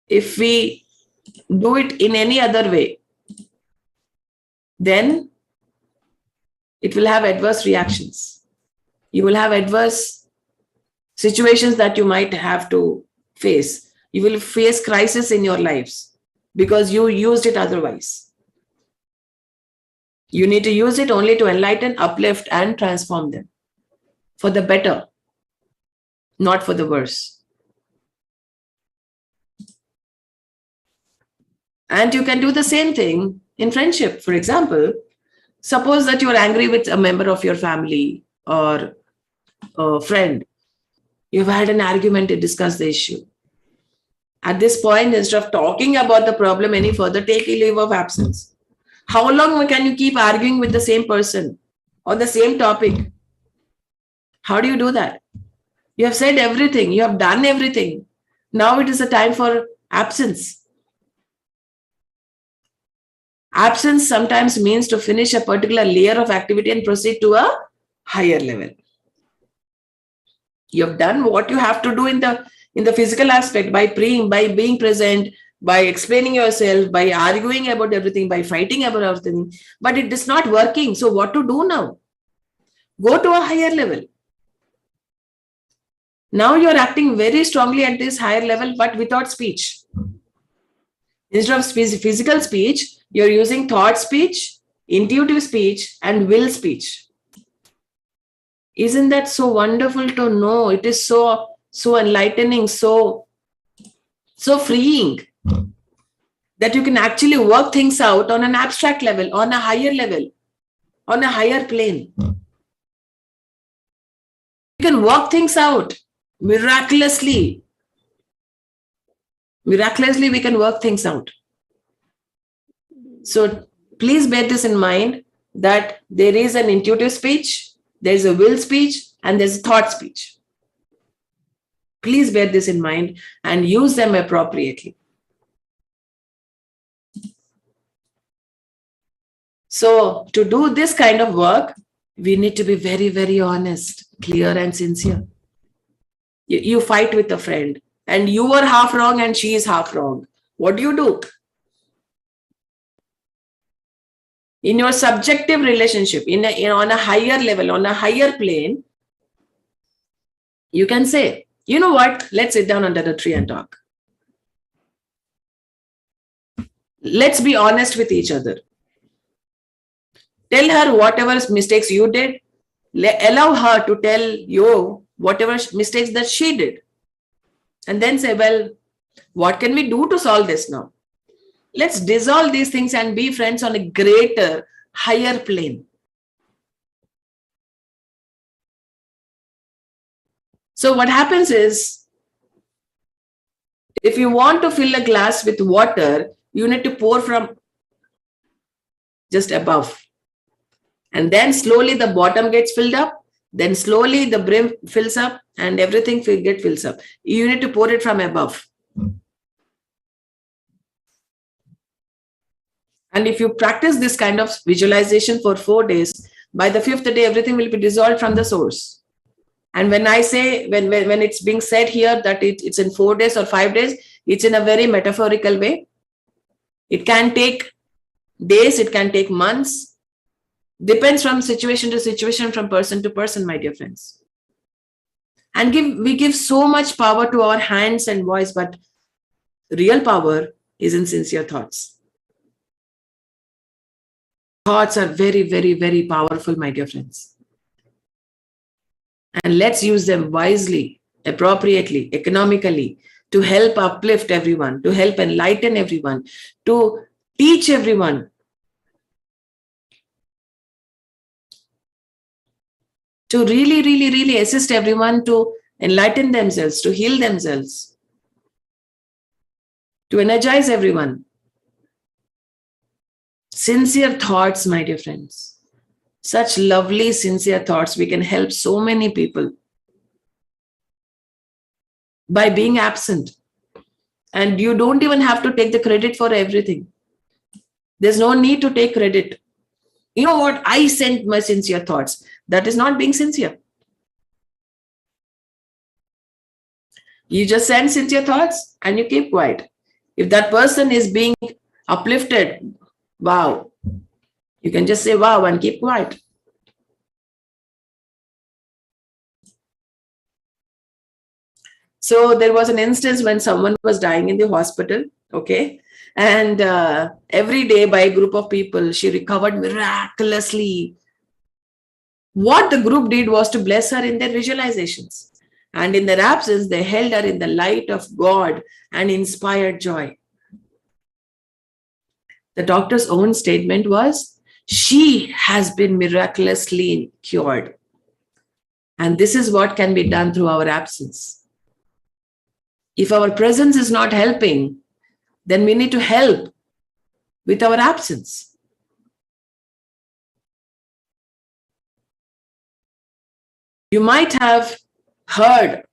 if we do it in any other way, then it will have adverse reactions. You will have adverse situations that you might have to face. You will face crisis in your lives because you used it otherwise. You need to use it only to enlighten, uplift, and transform them for the better, not for the worse. And you can do the same thing in friendship. For example, suppose that you are angry with a member of your family or a friend. You've had an argument to discuss the issue. At this point, instead of talking about the problem any further, take a leave of absence. How long can you keep arguing with the same person on the same topic? How do you do that? You have said everything. You have done everything. Now it is a time for absence. Absence sometimes means to finish a particular layer of activity and proceed to a higher level. You have done what you have to do in the physical aspect by praying, by being present, by explaining yourself, by arguing about everything, by fighting about everything. But it is not working. So what to do now? Go to a higher level. Now you are acting very strongly at this higher level, but without speech. Instead of physical speech, you're using thought speech, intuitive speech, and will speech. Isn't that so wonderful to know? It is so enlightening, so freeing that you can actually work things out on an abstract level, on a higher level, on a higher plane. You can work things out miraculously. Miraculously, we can work things out. So please bear this in mind that there is an intuitive speech, there is a will speech, and there's a thought speech. Please bear this in mind and use them appropriately. So to do this kind of work, we need to be very, very honest, clear, and sincere. You fight with a friend and you are half wrong and she is half wrong. What do? In your subjective relationship, on a higher level, on a higher plane, you can say, you know what, let's sit down under the tree and talk. Let's be honest with each other. Tell her whatever mistakes you did. Allow her to tell you whatever mistakes that she did. And then say, well, what can we do to solve this now? Let's dissolve these things and be friends on a greater, higher plane. So what happens is, if you want to fill a glass with water, you need to pour from just above. And then slowly the bottom gets filled up. Then slowly the brim fills up and everything fills up. You need to pour it from above. And if you practice this kind of visualization for 4 days, by the 5th day, everything will be dissolved from the source. And when I say, when it's being said here that it's in 4 days or 5 days, it's in a very metaphorical way. It can take days, it can take months. Depends from situation to situation, from person to person, my dear friends. And we give so much power to our hands and voice, but real power is in sincere thoughts. Thoughts are very, very, very powerful, my dear friends. And let's use them wisely, appropriately, economically, to help uplift everyone, to help enlighten everyone, to teach everyone to really, really, really assist everyone to enlighten themselves, to heal themselves, to energize everyone. Sincere thoughts, my dear friends. Such lovely, sincere thoughts. We can help so many people by being absent. And you don't even have to take the credit for everything. There's no need to take credit. You know what? I sent my sincere thoughts. That is not being sincere. You just send sincere thoughts and you keep quiet. If that person is being uplifted, wow, you can just say wow and keep quiet. So there was an instance when someone was dying in the hospital, okay? And every day by a group of people, she recovered miraculously. What the group did was to bless her in their visualizations. And in their absence, they held her in the light of God and inspired joy. The doctor's own statement was, she has been miraculously cured. And this is what can be done through our absence. If our presence is not helping, then we need to help with our absence. You might have heard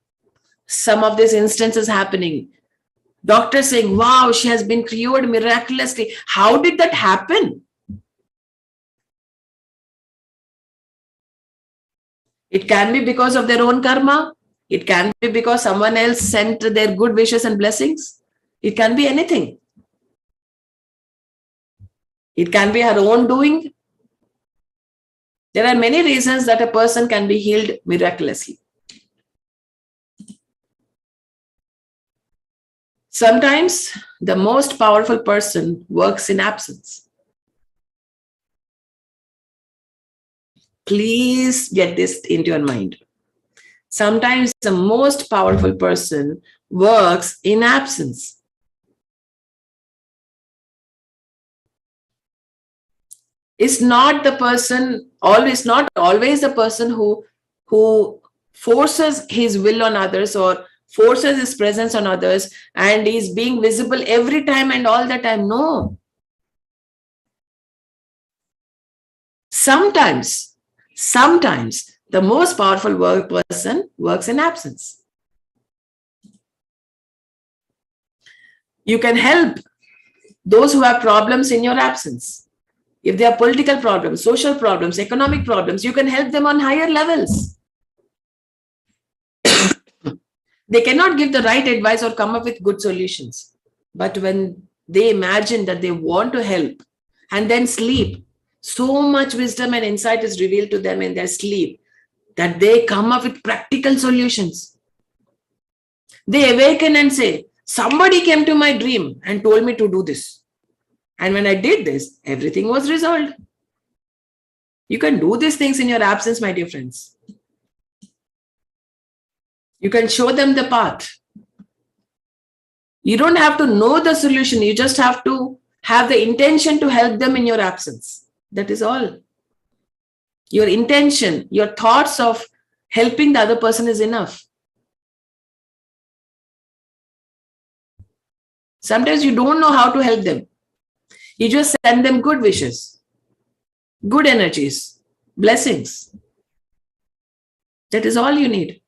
some of these instances happening. Doctors saying, wow, she has been cured miraculously. How did that happen? It can be because of their own karma. It can be because someone else sent their good wishes and blessings. It can be anything. It can be her own doing. There are many reasons that a person can be healed miraculously. Sometimes the most powerful person works in absence. Please get this into your mind. Sometimes the most powerful person works in absence. It's not the person, not always the person who forces his will on others or forces his presence on others and is being visible every time and all the time. No. Sometimes the most powerful person works in absence. You can help those who have problems in your absence. If they have political problems, social problems, economic problems, you can help them on higher levels. They cannot give the right advice or come up with good solutions. But when they imagine that they want to help and then sleep, so much wisdom and insight is revealed to them in their sleep that they come up with practical solutions. They awaken and say, somebody came to my dream and told me to do this. And when I did this, everything was resolved. You can do these things in your absence, my dear friends. You can show them the path. You don't have to know the solution. You just have to have the intention to help them in your absence. That is all. Your intention, your thoughts of helping the other person is enough. Sometimes you don't know how to help them. You just send them good wishes, good energies, blessings. That is all you need.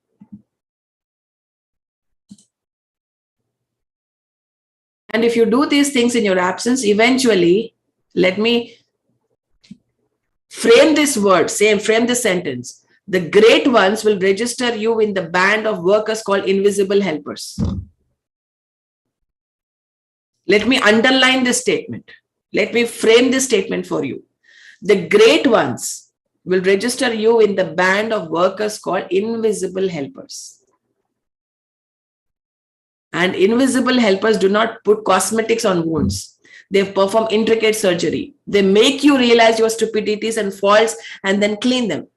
And if you do these things in your absence, eventually, let me frame this word, frame this sentence. The great ones will register you in the band of workers called invisible helpers. Let me underline this statement. Let me frame this statement for you. The great ones will register you in the band of workers called invisible helpers. And invisible helpers do not put cosmetics on wounds. They perform intricate surgery. They make you realize your stupidities and faults and then clean them.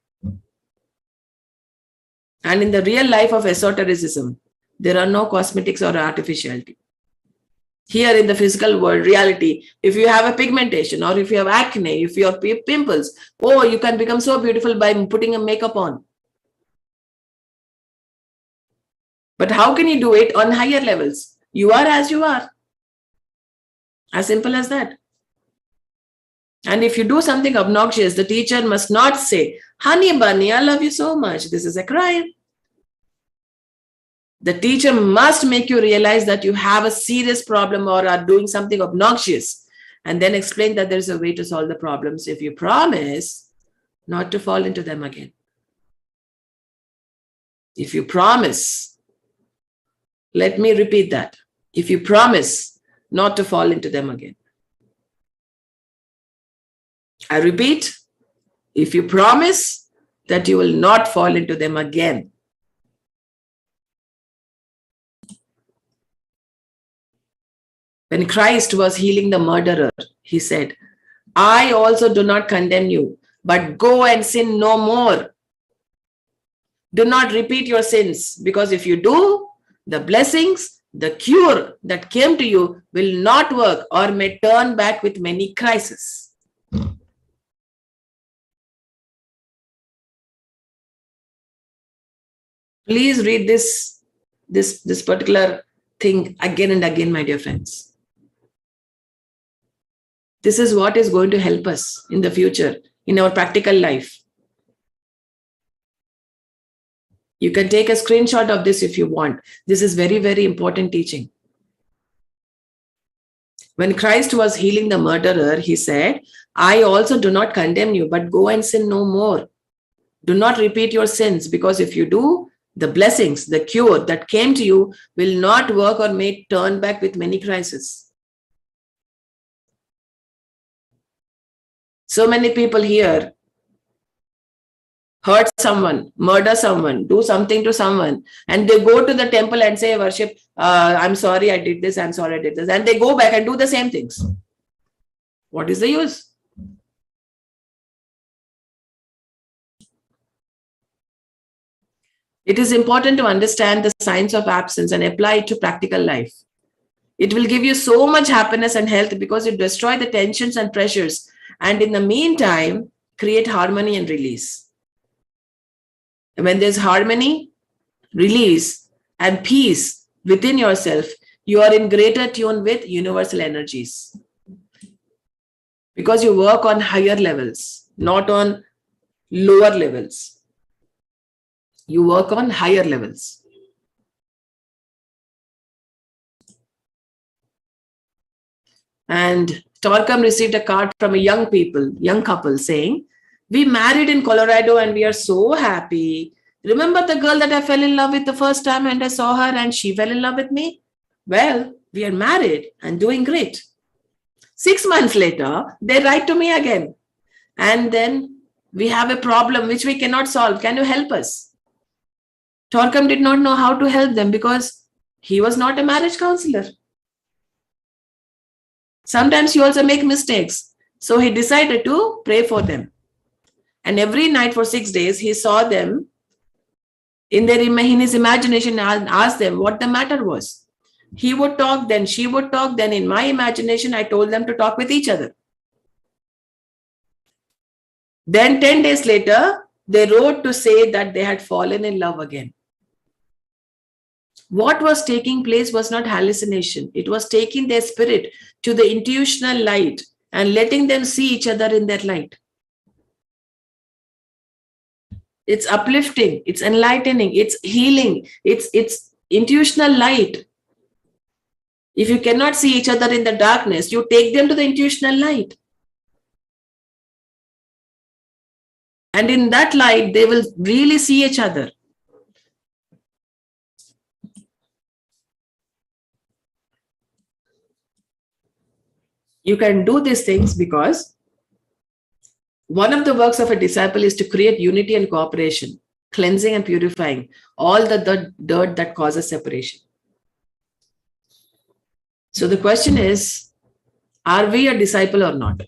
And in the real life of esotericism, there are no cosmetics or artificiality. Here in the physical world, reality, if you have a pigmentation or if you have acne, if you have pimples, oh, you can become so beautiful by putting a makeup on. But how can you do it on higher levels? You are as you are. As simple as that. And if you do something obnoxious, the teacher must not say, "Honey bunny, I love you so much." This is a crime. The teacher must make you realize that you have a serious problem or are doing something obnoxious, and then explain that there's a way to solve the problems if you promise not to fall into them again. If you promise, let me repeat that. If you promise not to fall into them again. I repeat, if you promise that you will not fall into them again. When Christ was healing the murderer, he said, "I also do not condemn you, but go and sin no more. Do not repeat your sins, because if you do, the blessings, the cure that came to you will not work or may turn back with many crises." Please read this particular thing again and again, my dear friends. This is what is going to help us in the future, in our practical life. You can take a screenshot of this if you want. This is very, very important teaching. When Christ was healing the murderer, he said, "I also do not condemn you, but go and sin no more. Do not repeat your sins, because if you do, the blessings, the cure that came to you will not work or may turn back with many crises." So many people here hurt someone, murder someone, do something to someone, and they go to the temple and say, "Worship, I'm sorry I did this, I'm sorry I did this." And they go back and do the same things. What is the use? It is important to understand the science of absence and apply it to practical life. It will give you so much happiness and health because it destroys the tensions and pressures, and in the meantime, create harmony and release. And when there's harmony, release, and peace within yourself, you are in greater tune with universal energies. Because you work on higher levels, not on lower levels. You work on higher levels. And Torkom received a card from a young couple saying, "We married in Colorado and we are so happy. Remember the girl that I fell in love with the first time and I saw her and she fell in love with me? Well, we are married and doing great." 6 months later, they write to me again. "And then we have a problem which we cannot solve. Can you help us?" Torkom did not know how to help them because he was not a marriage counselor. Sometimes you also make mistakes. So he decided to pray for them. And every night for 6 days, he saw them in his imagination and asked them what the matter was. He would talk, then she would talk. Then in my imagination, I told them to talk with each other. Then 10 days later, they wrote to say that they had fallen in love again. What was taking place was not hallucination. It was taking their spirit to the intuitional light and letting them see each other in that light. It's uplifting, it's enlightening, it's healing, it's intuitional light. If you cannot see each other in the darkness, you take them to the intuitional light. And in that light, they will really see each other. You can do these things because one of the works of a disciple is to create unity and cooperation, cleansing and purifying all the dirt that causes separation. So the question is, are we a disciple or not?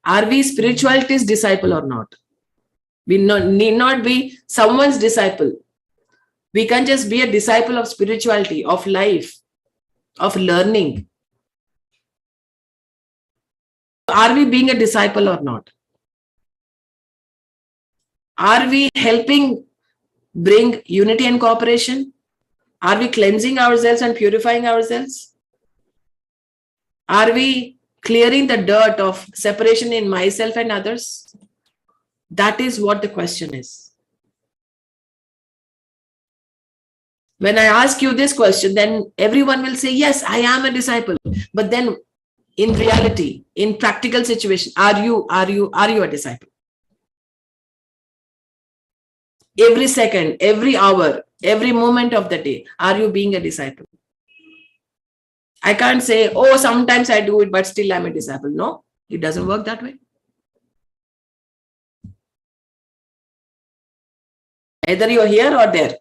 Are we spirituality's disciple or not? We need not be someone's disciple. We can just be a disciple of spirituality, of life, of learning. Are we being a disciple or not? Are we helping bring unity and cooperation? Are we cleansing ourselves and purifying ourselves? Are we clearing the dirt of separation in myself and others? That is what the question is. When I ask you this question, then everyone will say, yes, I am a disciple. But then in reality, in practical situation, are you a disciple? Every second, every hour, every moment of the day, are you being a disciple? I can't say, oh, sometimes I do it, but still I'm a disciple. No, it doesn't work that way. Either you're here or there.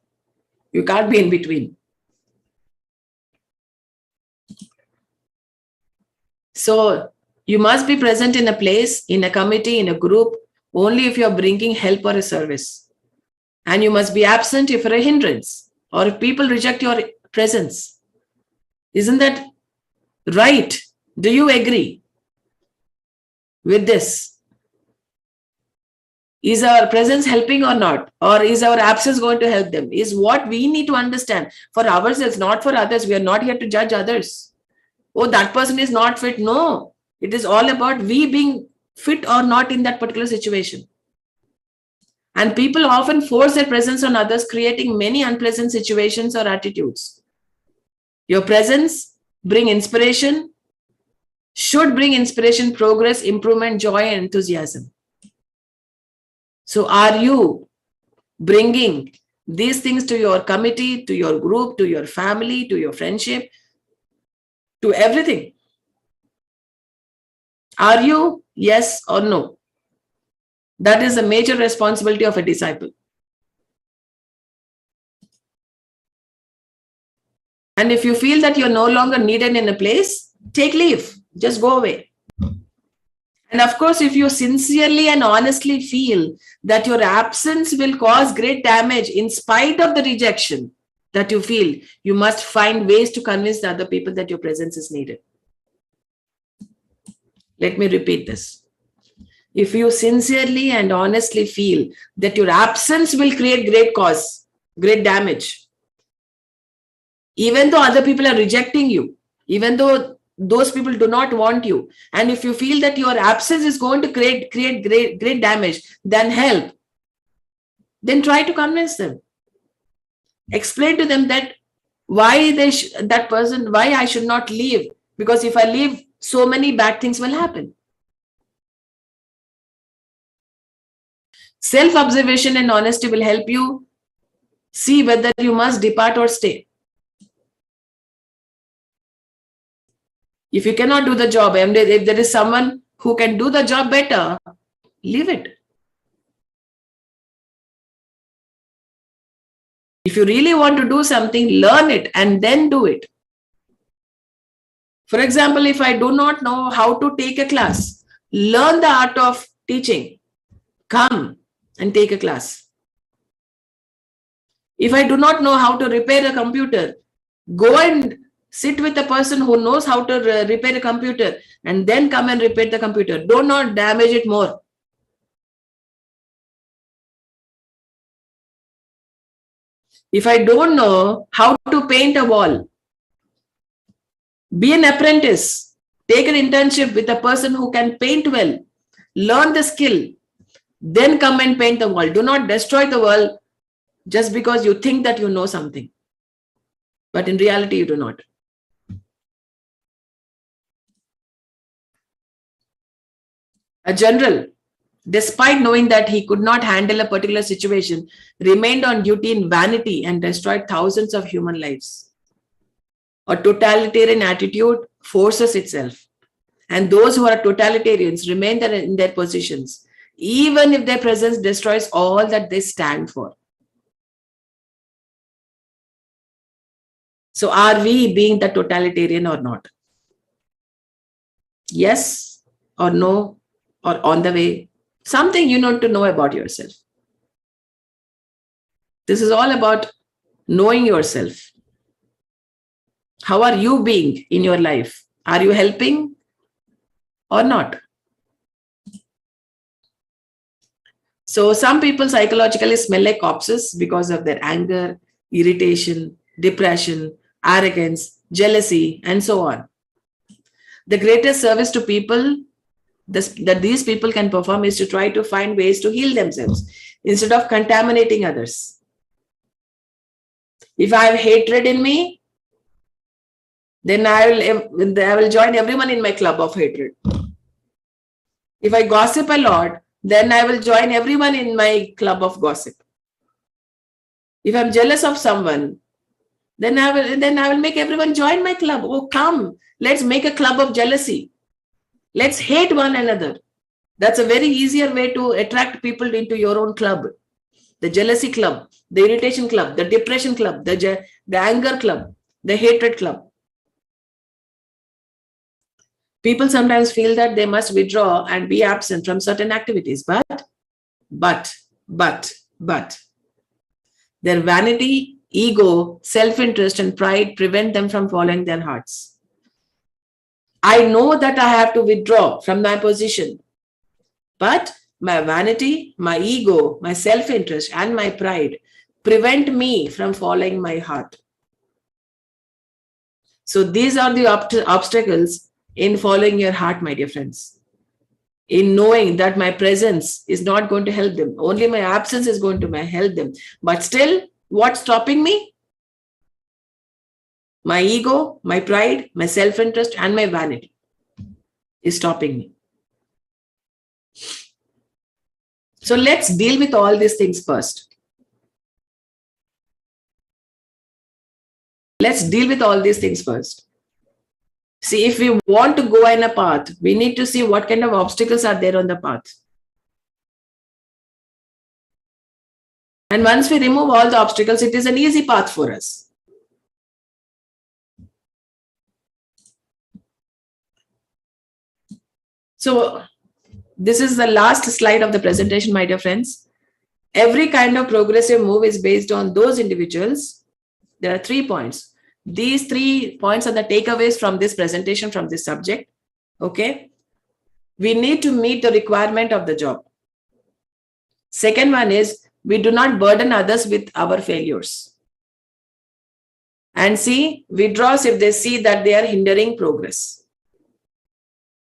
You can't be in between. So you must be present in a place, in a committee, in a group, only if you're bringing help or a service. And you must be absent if you're a hindrance or if people reject your presence. Isn't that right? Do you agree with this? Is our presence helping or not? Or is our absence going to help them? Is what we need to understand for ourselves, not for others. We are not here to judge others. Oh, that person is not fit. No, it is all about we being fit or not in that particular situation. And people often force their presence on others, creating many unpleasant situations or attitudes. Your presence bring inspiration, should bring inspiration, progress, improvement, joy, and enthusiasm. So are you bringing these things to your committee, to your group, to your family, to your friendship, to everything? Are you? Yes or no? That is a major responsibility of a disciple. And if you feel that you're no longer needed in a place, take leave. Just go away. And of course, if you sincerely and honestly feel that your absence will cause great damage in spite of the rejection that you feel, you must find ways to convince the other people that your presence is needed. Let me repeat this. If you sincerely and honestly feel that your absence will create great damage, even though other people are rejecting you, even though those people do not want you, and if you feel that your absence is going to create great damage, then help. Then try to convince them. Explain to them that why I should not leave, because if I leave, so many bad things will happen. Self-observation and honesty will help you see whether you must depart or stay. If you cannot do the job, and if there is someone who can do the job better, leave it. If you really want to do something, learn it and then do it. For example, if I do not know how to take a class, learn the art of teaching. Come and take a class. If I do not know how to repair a computer, go and sit with a person who knows how to repair a computer and then come and repair the computer. Do not damage it more. If I don't know how to paint a wall, be an apprentice. Take an internship with a person who can paint well. Learn the skill. Then come and paint the wall. Do not destroy the wall just because you think that you know something. But in reality, you do not. A general, despite knowing that he could not handle a particular situation, remained on duty in vanity and destroyed thousands of human lives. A totalitarian attitude forces itself. And those who are totalitarians remain in their positions, even if their presence destroys all that they stand for. So are we being the totalitarian or not? Yes or no, or on the way? Something you need to know about yourself. This is all about knowing yourself. How are you being in your life? Are you helping or not? So some people psychologically smell like corpses because of their anger, irritation, depression, arrogance, jealousy, and so on. The greatest service to people that these people can perform is to try to find ways to heal themselves instead of contaminating others. If I have hatred in me, then I will join everyone in my club of hatred. If I gossip a lot, then I will join everyone in my club of gossip. If I'm jealous of someone, then I will make everyone join my club. Oh, come, let's make a club of jealousy. Let's hate one another. That's a very easier way to attract people into your own club. The jealousy club, the irritation club, the depression club, the anger club, the hatred club. People sometimes feel that they must withdraw and be absent from certain activities, but their vanity, ego, self-interest, and pride prevent them from following their hearts. I know that I have to withdraw from my position, but my vanity, my ego, my self-interest, and my pride prevent me from following my heart. So these are the obstacles in following your heart, my dear friends. In knowing that my presence is not going to help them, only my absence is going to help them. But still, what's stopping me? My ego, my pride, my self-interest, and my vanity is stopping me. So let's deal with all these things first. Let's deal with all these things first. See, if we want to go in a path, we need to see what kind of obstacles are there on the path. And once we remove all the obstacles, it is an easy path for us. So this is the last slide of the presentation, my dear friends. Every kind of progressive move is based on those individuals. There are 3 points. These 3 points are the takeaways from this presentation, from this subject. Okay. We need to meet the requirement of the job. Second one is, we do not burden others with our failures. And C, withdraws if they see that they are hindering progress.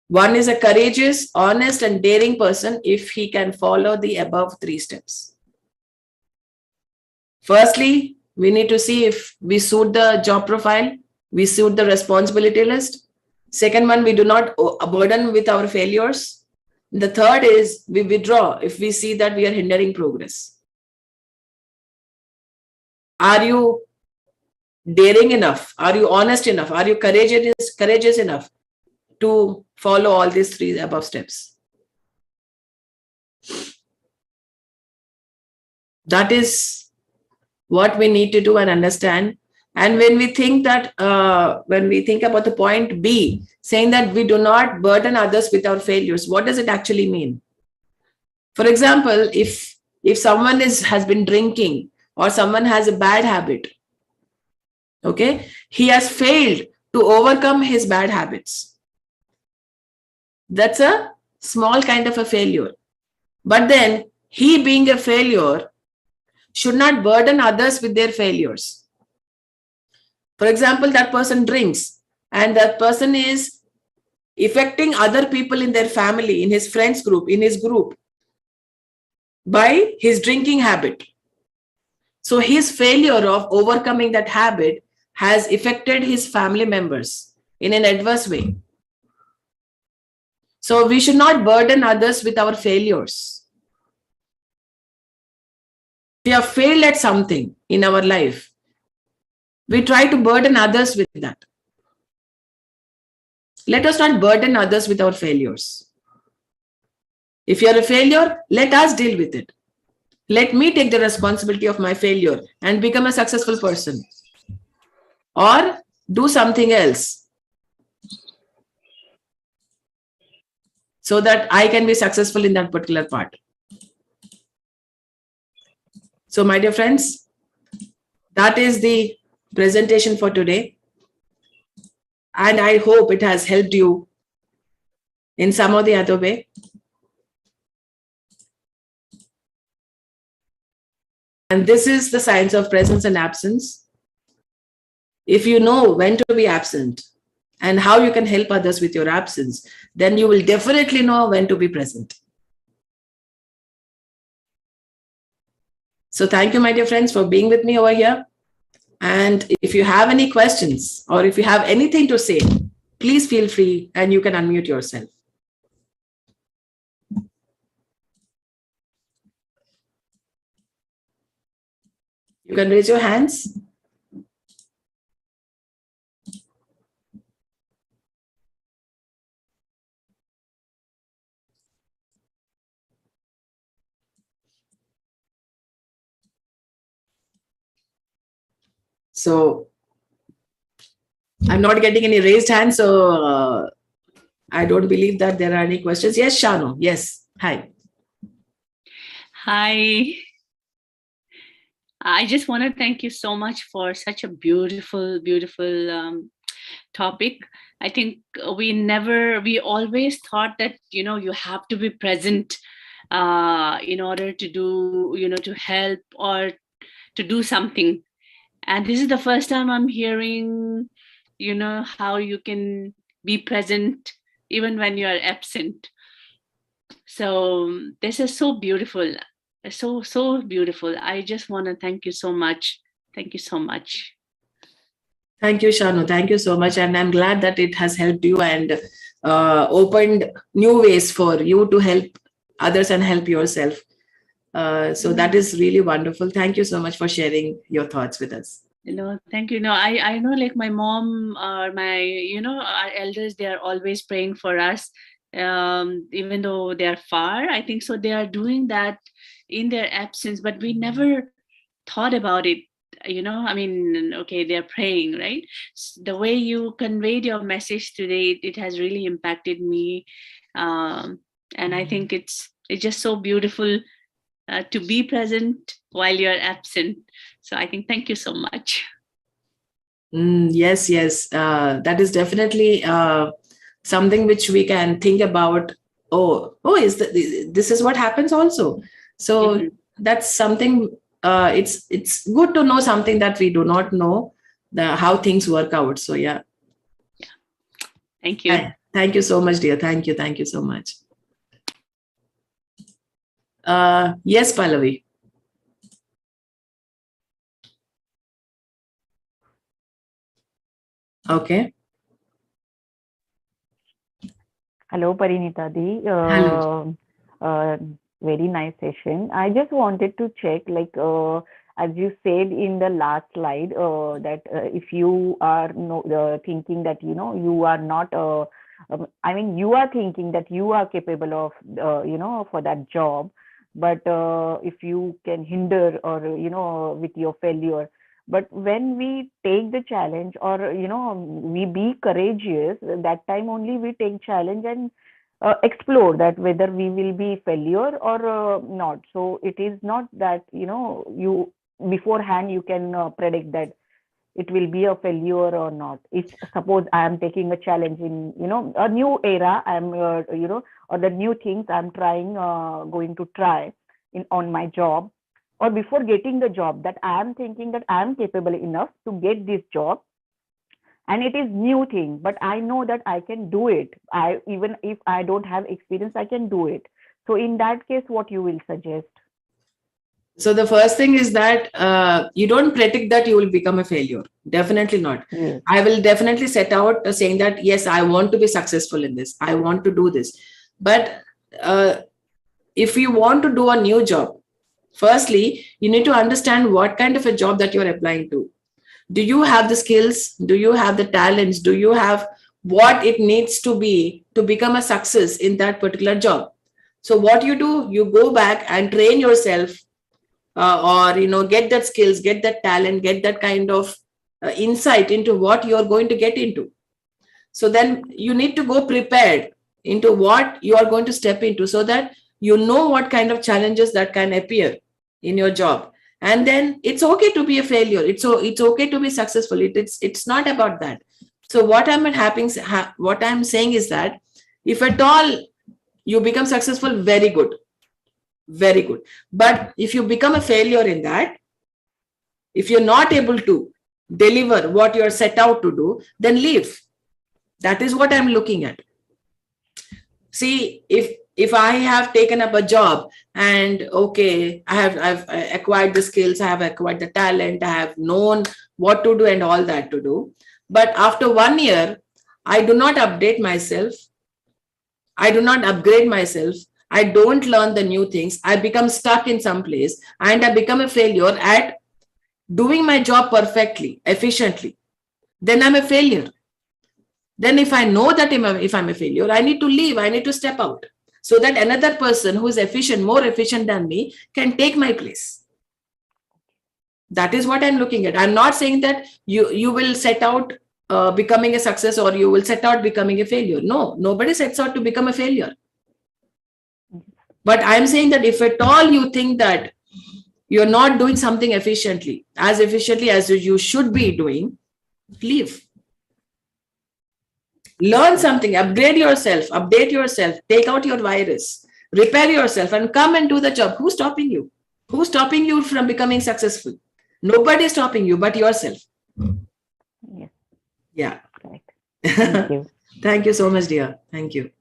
One is a courageous, honest, and daring person if he can follow the above 3 steps. Firstly, we need to see if we suit the job profile, we suit the responsibility list. Second one, we do not burden with our failures. The third is we withdraw if we see that we are hindering progress. Are you daring enough? Are you honest enough? Are you courageous enough to follow all these 3 above steps? That is what we need to do and understand. And when we think that, when we think about the point B, saying that we do not burden others with our failures, what does it actually mean? For example, if someone has been drinking or someone has a bad habit, okay, he has failed to overcome his bad habits. That's a small kind of a failure. But then he, being a failure, should not burden others with their failures. For example, that person drinks and that person is affecting other people in their family, in his friends group, in his group, by his drinking habit. So his failure of overcoming that habit has affected his family members in an adverse way. So we should not burden others with our failures. We have failed at something in our life, we try to burden others with that. Let us not burden others with our failures. If you are a failure, let us deal with it. Let me take the responsibility of my failure and become a successful person. Or do something else so that I can be successful in that particular part. So, my dear friends, that is the presentation for today. And I hope it has helped you in some or the other way. And this is the science of presence and absence. If you know when to be absent and how you can help others with your absence, then you will definitely know when to be present. So thank you, my dear friends, for being with me over here. And if you have any questions or if you have anything to say, please feel free and you can unmute yourself. You can raise your hands. So I'm not getting any raised hands, so I don't believe that there are any questions. Yes, Shanu. Yes. Hi. Hi. I just want to thank you so much for such a beautiful, beautiful topic. I think we always thought that, you have to be present in order to do, to help or to do something. And this is the first time I'm hearing, how you can be present even when you are absent. So this is so beautiful. So beautiful. I just want to thank you so much. Thank you so much. Thank you, Shanu. Thank you so much. And I'm glad that it has helped you and opened new ways for you to help others and help yourself. So that is really wonderful. Thank you so much for sharing your thoughts with us. Thank you. I know, like my mom or my, our elders, they are always praying for us, even though they are far. I think so. They are doing that in their absence, but we never thought about it. Okay, they're praying, right? The way you conveyed your message today, it has really impacted me. And I think it's just so beautiful to be present while you're absent. So I think thank you so much. Yes. That is definitely something which we can think about. This is what happens also. So that's something. It's good to know something that we do not know, how things work out. So yeah. Thank you. Thank you so much, dear. Thank you so much. Yes, Pallavi. Okay. Hello, Parinitha Di. Hello. Very nice session. I just wanted to check, like, as you said in the last slide, that if you are thinking that, you are not, you are thinking that you are capable of, for that job, but if you can hinder or, with your failure. But when we take the challenge or, we be courageous, that time only we take challenge and explore that whether we will be failure or not. So it is not that, you beforehand you can predict that it will be a failure or not. If suppose I am taking a challenge in, a new era, I'm, or the new things I'm trying, going to try on my job, or before getting the job, that I am thinking that I am capable enough to get this job, and it is new thing, but I know that I can do it. Even if I don't have experience, I can do it. So in that case, what you will suggest? So the first thing is that you don't predict that you will become a failure. Definitely not. Yes. I will definitely set out saying that, yes, I want to be successful in this. I want to do this. But if you want to do a new job, firstly, you need to understand what kind of a job that you're applying to. Do you have the skills? Do you have the talents? Do you have what it needs to be to become a success in that particular job? So what you do, you go back and train yourself, or get that skills, get that talent, get that kind of insight into what you're going to get into. So then you need to go prepared into what you are going to step into, so that you know what kind of challenges that can appear in your job. And then it's okay to be a failure. It's okay to be successful. It's not about that. So what I'm saying is that if at all you become successful, very good. But if you become a failure in that, If you're not able to deliver what you're set out to do, then leave. That is what I'm looking at. See, if I have taken up a job and okay, I've acquired the skills, I have acquired the talent, I have known what to do and all that to do. But after 1 year, I do not update myself. I do not upgrade myself. I don't learn the new things. I become stuck in some place and I become a failure at doing my job perfectly, efficiently. Then I'm a failure. Then if I know that if I'm a failure, I need to leave. I need to step out so that another person who is efficient, more efficient than me, can take my place. That is what I'm looking at. I'm not saying that you will set out becoming a success or you will set out becoming a failure. No, nobody sets out to become a failure. But I'm saying that if at all you think that you're not doing something efficiently as you should be doing, leave. Learn something, upgrade yourself, update yourself, take out your virus, repair yourself and come and do the job. Who's stopping you? Who's stopping you from becoming successful? Nobody is stopping you but yourself. Yes. Yeah. Correct. Thank you. Thank you so much, dear. Thank you.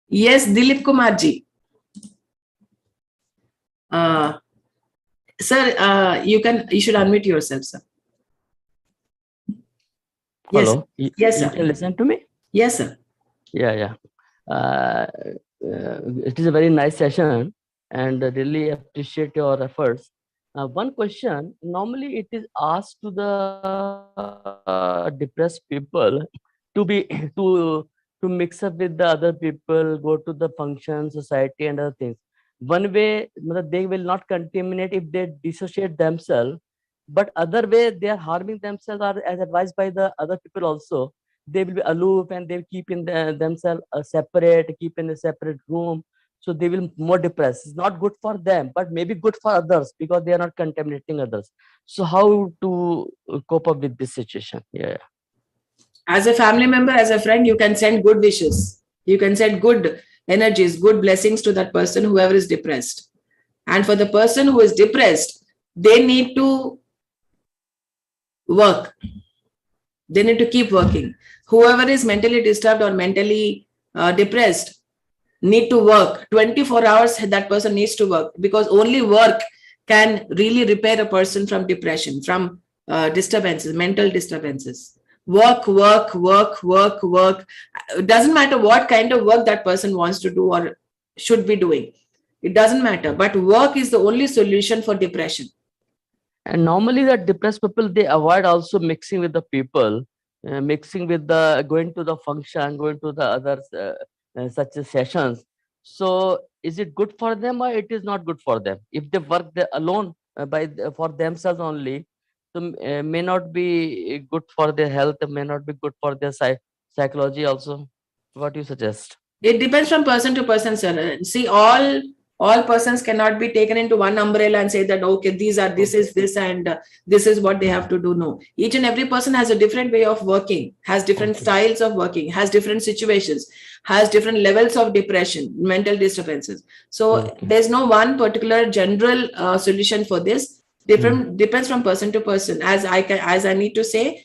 Yes, Dilip Kumar ji. Sir, you should unmute yourself, sir. Yes. Hello. Yes, sir. You can listen to me? Yes, sir. Yeah. It is a very nice session and I really appreciate your efforts. One question, normally it is asked to the depressed people to mix up with the other people, go to the function, society and other things. One way, they will not contaminate if they dissociate themselves, but other way they are harming themselves, or as advised by the other people also, they will be aloof and they'll keep in themselves separate, keep in a separate room. So they will more depressed. It's not good for them, but maybe good for others because they are not contaminating others. So how to cope up with this situation? Yeah. As a family member, as a friend, you can send good wishes. You can send good energies, good blessings to that person, whoever is depressed. And for the person who is depressed, they need to work. They need to keep working. Whoever is mentally disturbed or mentally depressed need to work. 24 hours that person needs to work, because only work can really repair a person from depression, from disturbances, mental disturbances. Work. It doesn't matter what kind of work that person wants to do or should be doing. It doesn't matter. But work is the only solution for depression. And normally the depressed people, they avoid also mixing with the people, mixing with the, going to the function, going to the others, such as sessions. So is it good for them or it is not good for them? If they work alone for themselves only, so may not be good for their health, may not be good for their psychology also. What do you suggest? It depends from person to person, sir. See, all persons cannot be taken into one umbrella and say that, okay, this is this and this is what they have to do. No, each and every person has a different way of working, has different styles of working, has different situations, has different levels of depression, mental disturbances. So there's no one particular general solution for this. Depends from person to person. As I need to say,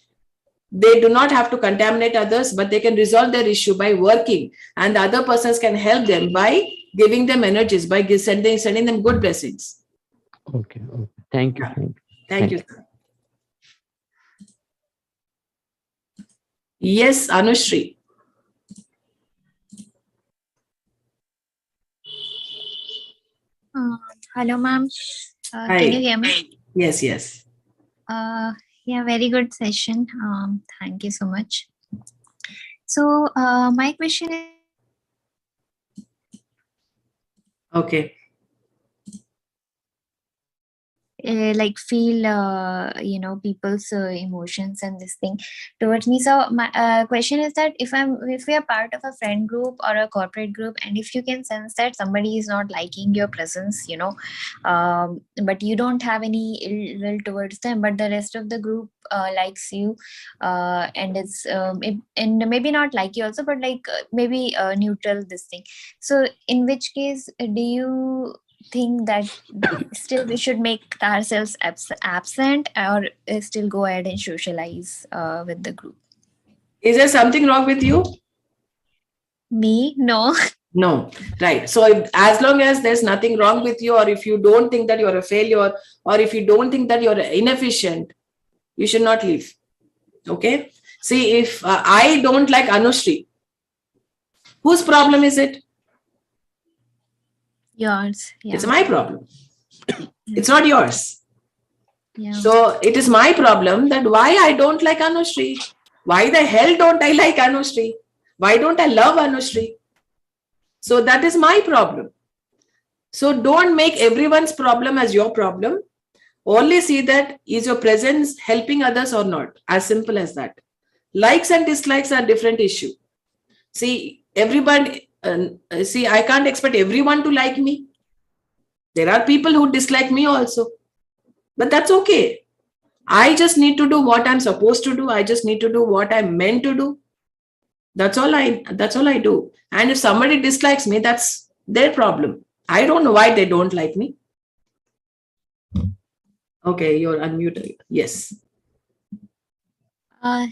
they do not have to contaminate others, but they can resolve their issue by working, and the other persons can help them by giving them energies, by sending them good blessings. Okay. Thank you. Thank you. Yes, Anushri. Hello, ma'am. Hi. Can you hear me? Yes. Yeah, very good session. Thank you so much. So my question is, Okay. like feel people's emotions and this thing towards me. So my question is that if we are part of a friend group or a corporate group, and if you can sense that somebody is not liking your presence, but you don't have any ill will towards them, but the rest of the group likes you, and it's and maybe not like you also, but like maybe neutral this thing. So in which case do you think that still we should make ourselves absent, or still go ahead and socialize with the group? Is there something wrong with you? Me? No. No. Right. So as long as there's nothing wrong with you, or if you don't think that you're a failure, or if you don't think that you're inefficient, you should not leave. Okay. See, if I don't like Anushri, whose problem is it? Yours. Yeah. It's my problem. It's not yours. Yeah. So it is my problem that why I don't like Anushri. Why the hell don't I like Anushri? Why don't I love Anushri? So that is my problem. So don't make everyone's problem as your problem. Only see that is your presence helping others or not. As simple as that. Likes and dislikes are different issue. See, everybody, I can't expect everyone to like me. There are people who dislike me also. But that's okay. I just need to do what I'm supposed to do. I just need to do what I'm meant to do. That's all I do. And if somebody dislikes me, that's their problem. I don't know why they don't like me. Okay, you're unmuted. Yes.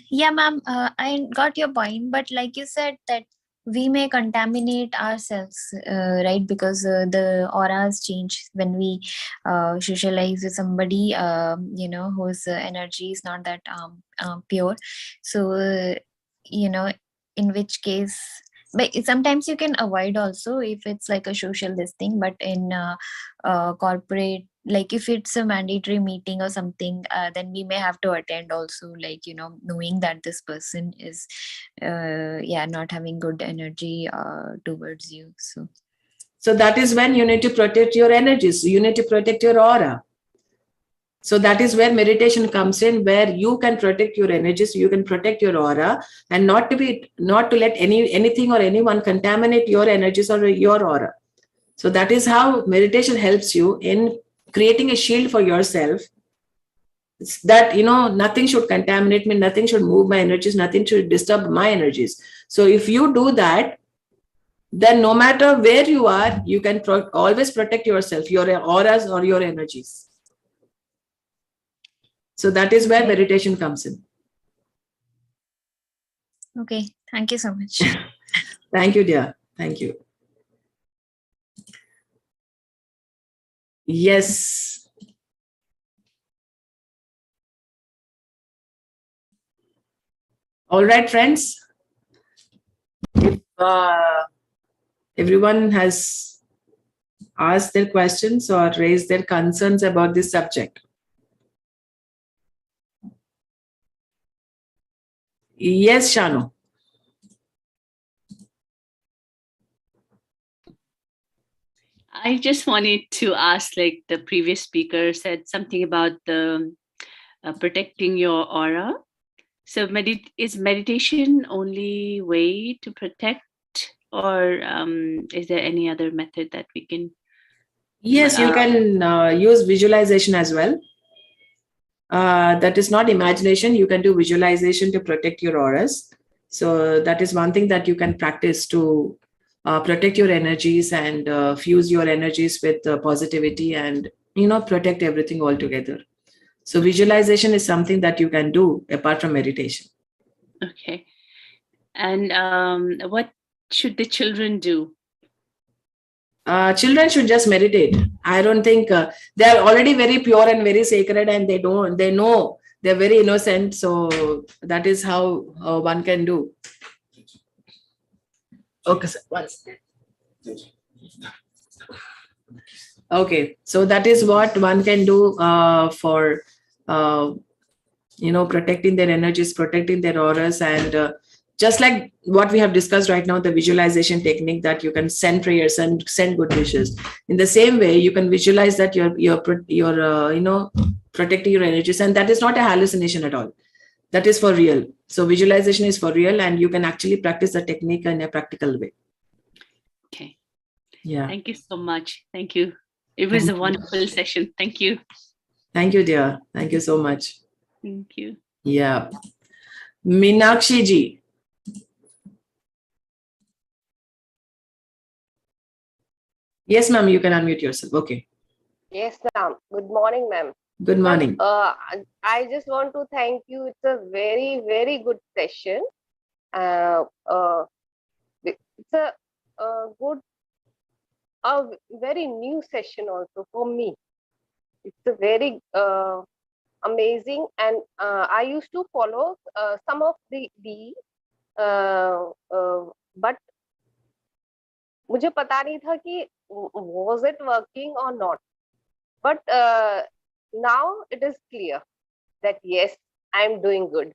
Yeah, ma'am, I got your point, but like you said that we may contaminate ourselves, right? Because the auras change when we socialize with somebody, whose energy is not that pure. So, in which case, but sometimes you can avoid also if it's like a social this thing, but in corporate, like if it's a mandatory meeting or something, then we may have to attend also, like, knowing that this person is not having good energy towards you. So that is when you need to protect your energies. You need to protect your aura. So that is where meditation comes in, where you can protect your energies, you can protect your aura, and not to let anything or anyone contaminate your energies or your aura. So that is how meditation helps you in creating a shield for yourself. It's that, nothing should contaminate me, nothing should move my energies, nothing should disturb my energies. So if you do that, then no matter where you are, you can always protect yourself, your auras or your energies. So that is where meditation comes in. Okay, thank you so much. Thank you, dear. Thank you. Yes. All right, friends. If everyone has asked their questions or raised their concerns about this subject. Yes, Shanu. I just wanted to ask, like the previous speaker said something about the protecting your aura. So is meditation only way to protect, or is there any other method that we can? Yes, you can use visualization as well. That is not imagination. You can do visualization to protect your auras. So that is one thing that you can practice to protect your energies and fuse your energies with positivity and, protect everything altogether. So visualization is something that you can do apart from meditation. Okay. And what should the children do? Children should just meditate. I don't think they are already very pure and very sacred, and they know they're very innocent. So that is how one can do. Okay, sir. Okay, so that is what one can do for protecting their energies, protecting their auras, and just like what we have discussed right now, the visualization technique, that you can send prayers and send good wishes. In the same way, you can visualize that you're protecting your energies, and that is not a hallucination at all. That is for real. So visualization is for real, and you can actually practice the technique in a practical way. Okay. Yeah. Thank you so much. Thank you. It was a wonderful session. Thank you. Thank you, dear. Thank you so much. Thank you. Yeah. Meenakshi ji. Yes, ma'am, you can unmute yourself. Okay. Yes, ma'am. Good morning, ma'am. Good morning. I just want to thank you. It's a very, very good session. It's a very new session also for me. It's a very amazing, and I used to follow some of the but मुझे पता नहीं था कि was it working or not. But now it is clear that yes, I'm doing good.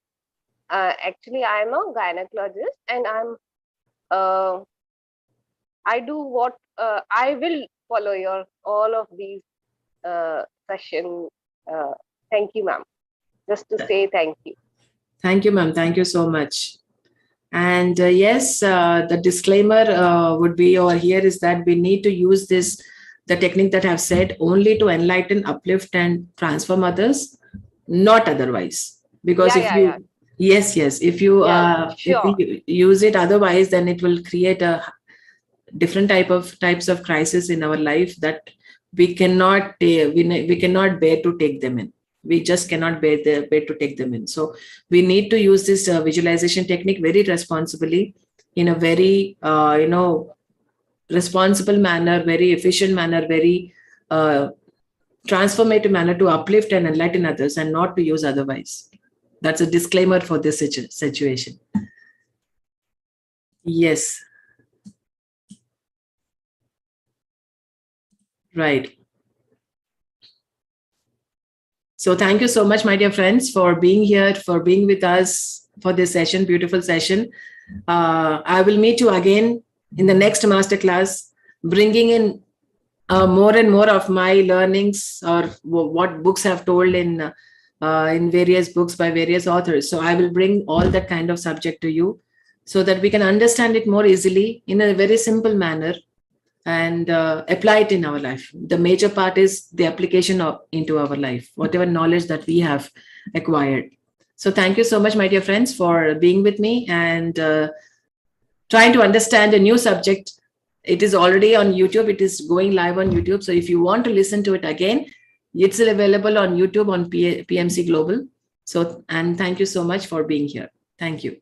Actually, I'm a gynecologist, and I do what I will follow your all of these session. Thank you, ma'am. Just to say thank you. Thank you, ma'am. Thank you so much. And yes, the disclaimer would be over here is that we need to use the technique that I've said, only to enlighten, uplift, and transform others, not otherwise. Because yes, if you use it otherwise, then it will create a different types of crisis in our life that we cannot we cannot bear to take them in. We just cannot bear to take them in. So we need to use this visualization technique very responsibly, in a very responsible manner, very efficient manner, very transformative manner, to uplift and enlighten others, and not to use otherwise. That's a disclaimer for this situation. Yes. Right. So thank you so much, my dear friends, for being here, for being with us for this session, beautiful session. I will meet you again in the next masterclass, bringing in more and more of my learnings, or what books have told in various books by various authors. So I will bring all that kind of subject to you, so that we can understand it more easily in a very simple manner, and apply it in our life. The major part is the application into our life, whatever knowledge that we have acquired. So thank you so much, my dear friends, for being with me and trying to understand a new subject. It is already on YouTube. It is going live on YouTube. So if you want to listen to it again, it's available on YouTube on PMC Global. So, and thank you so much for being here. Thank you.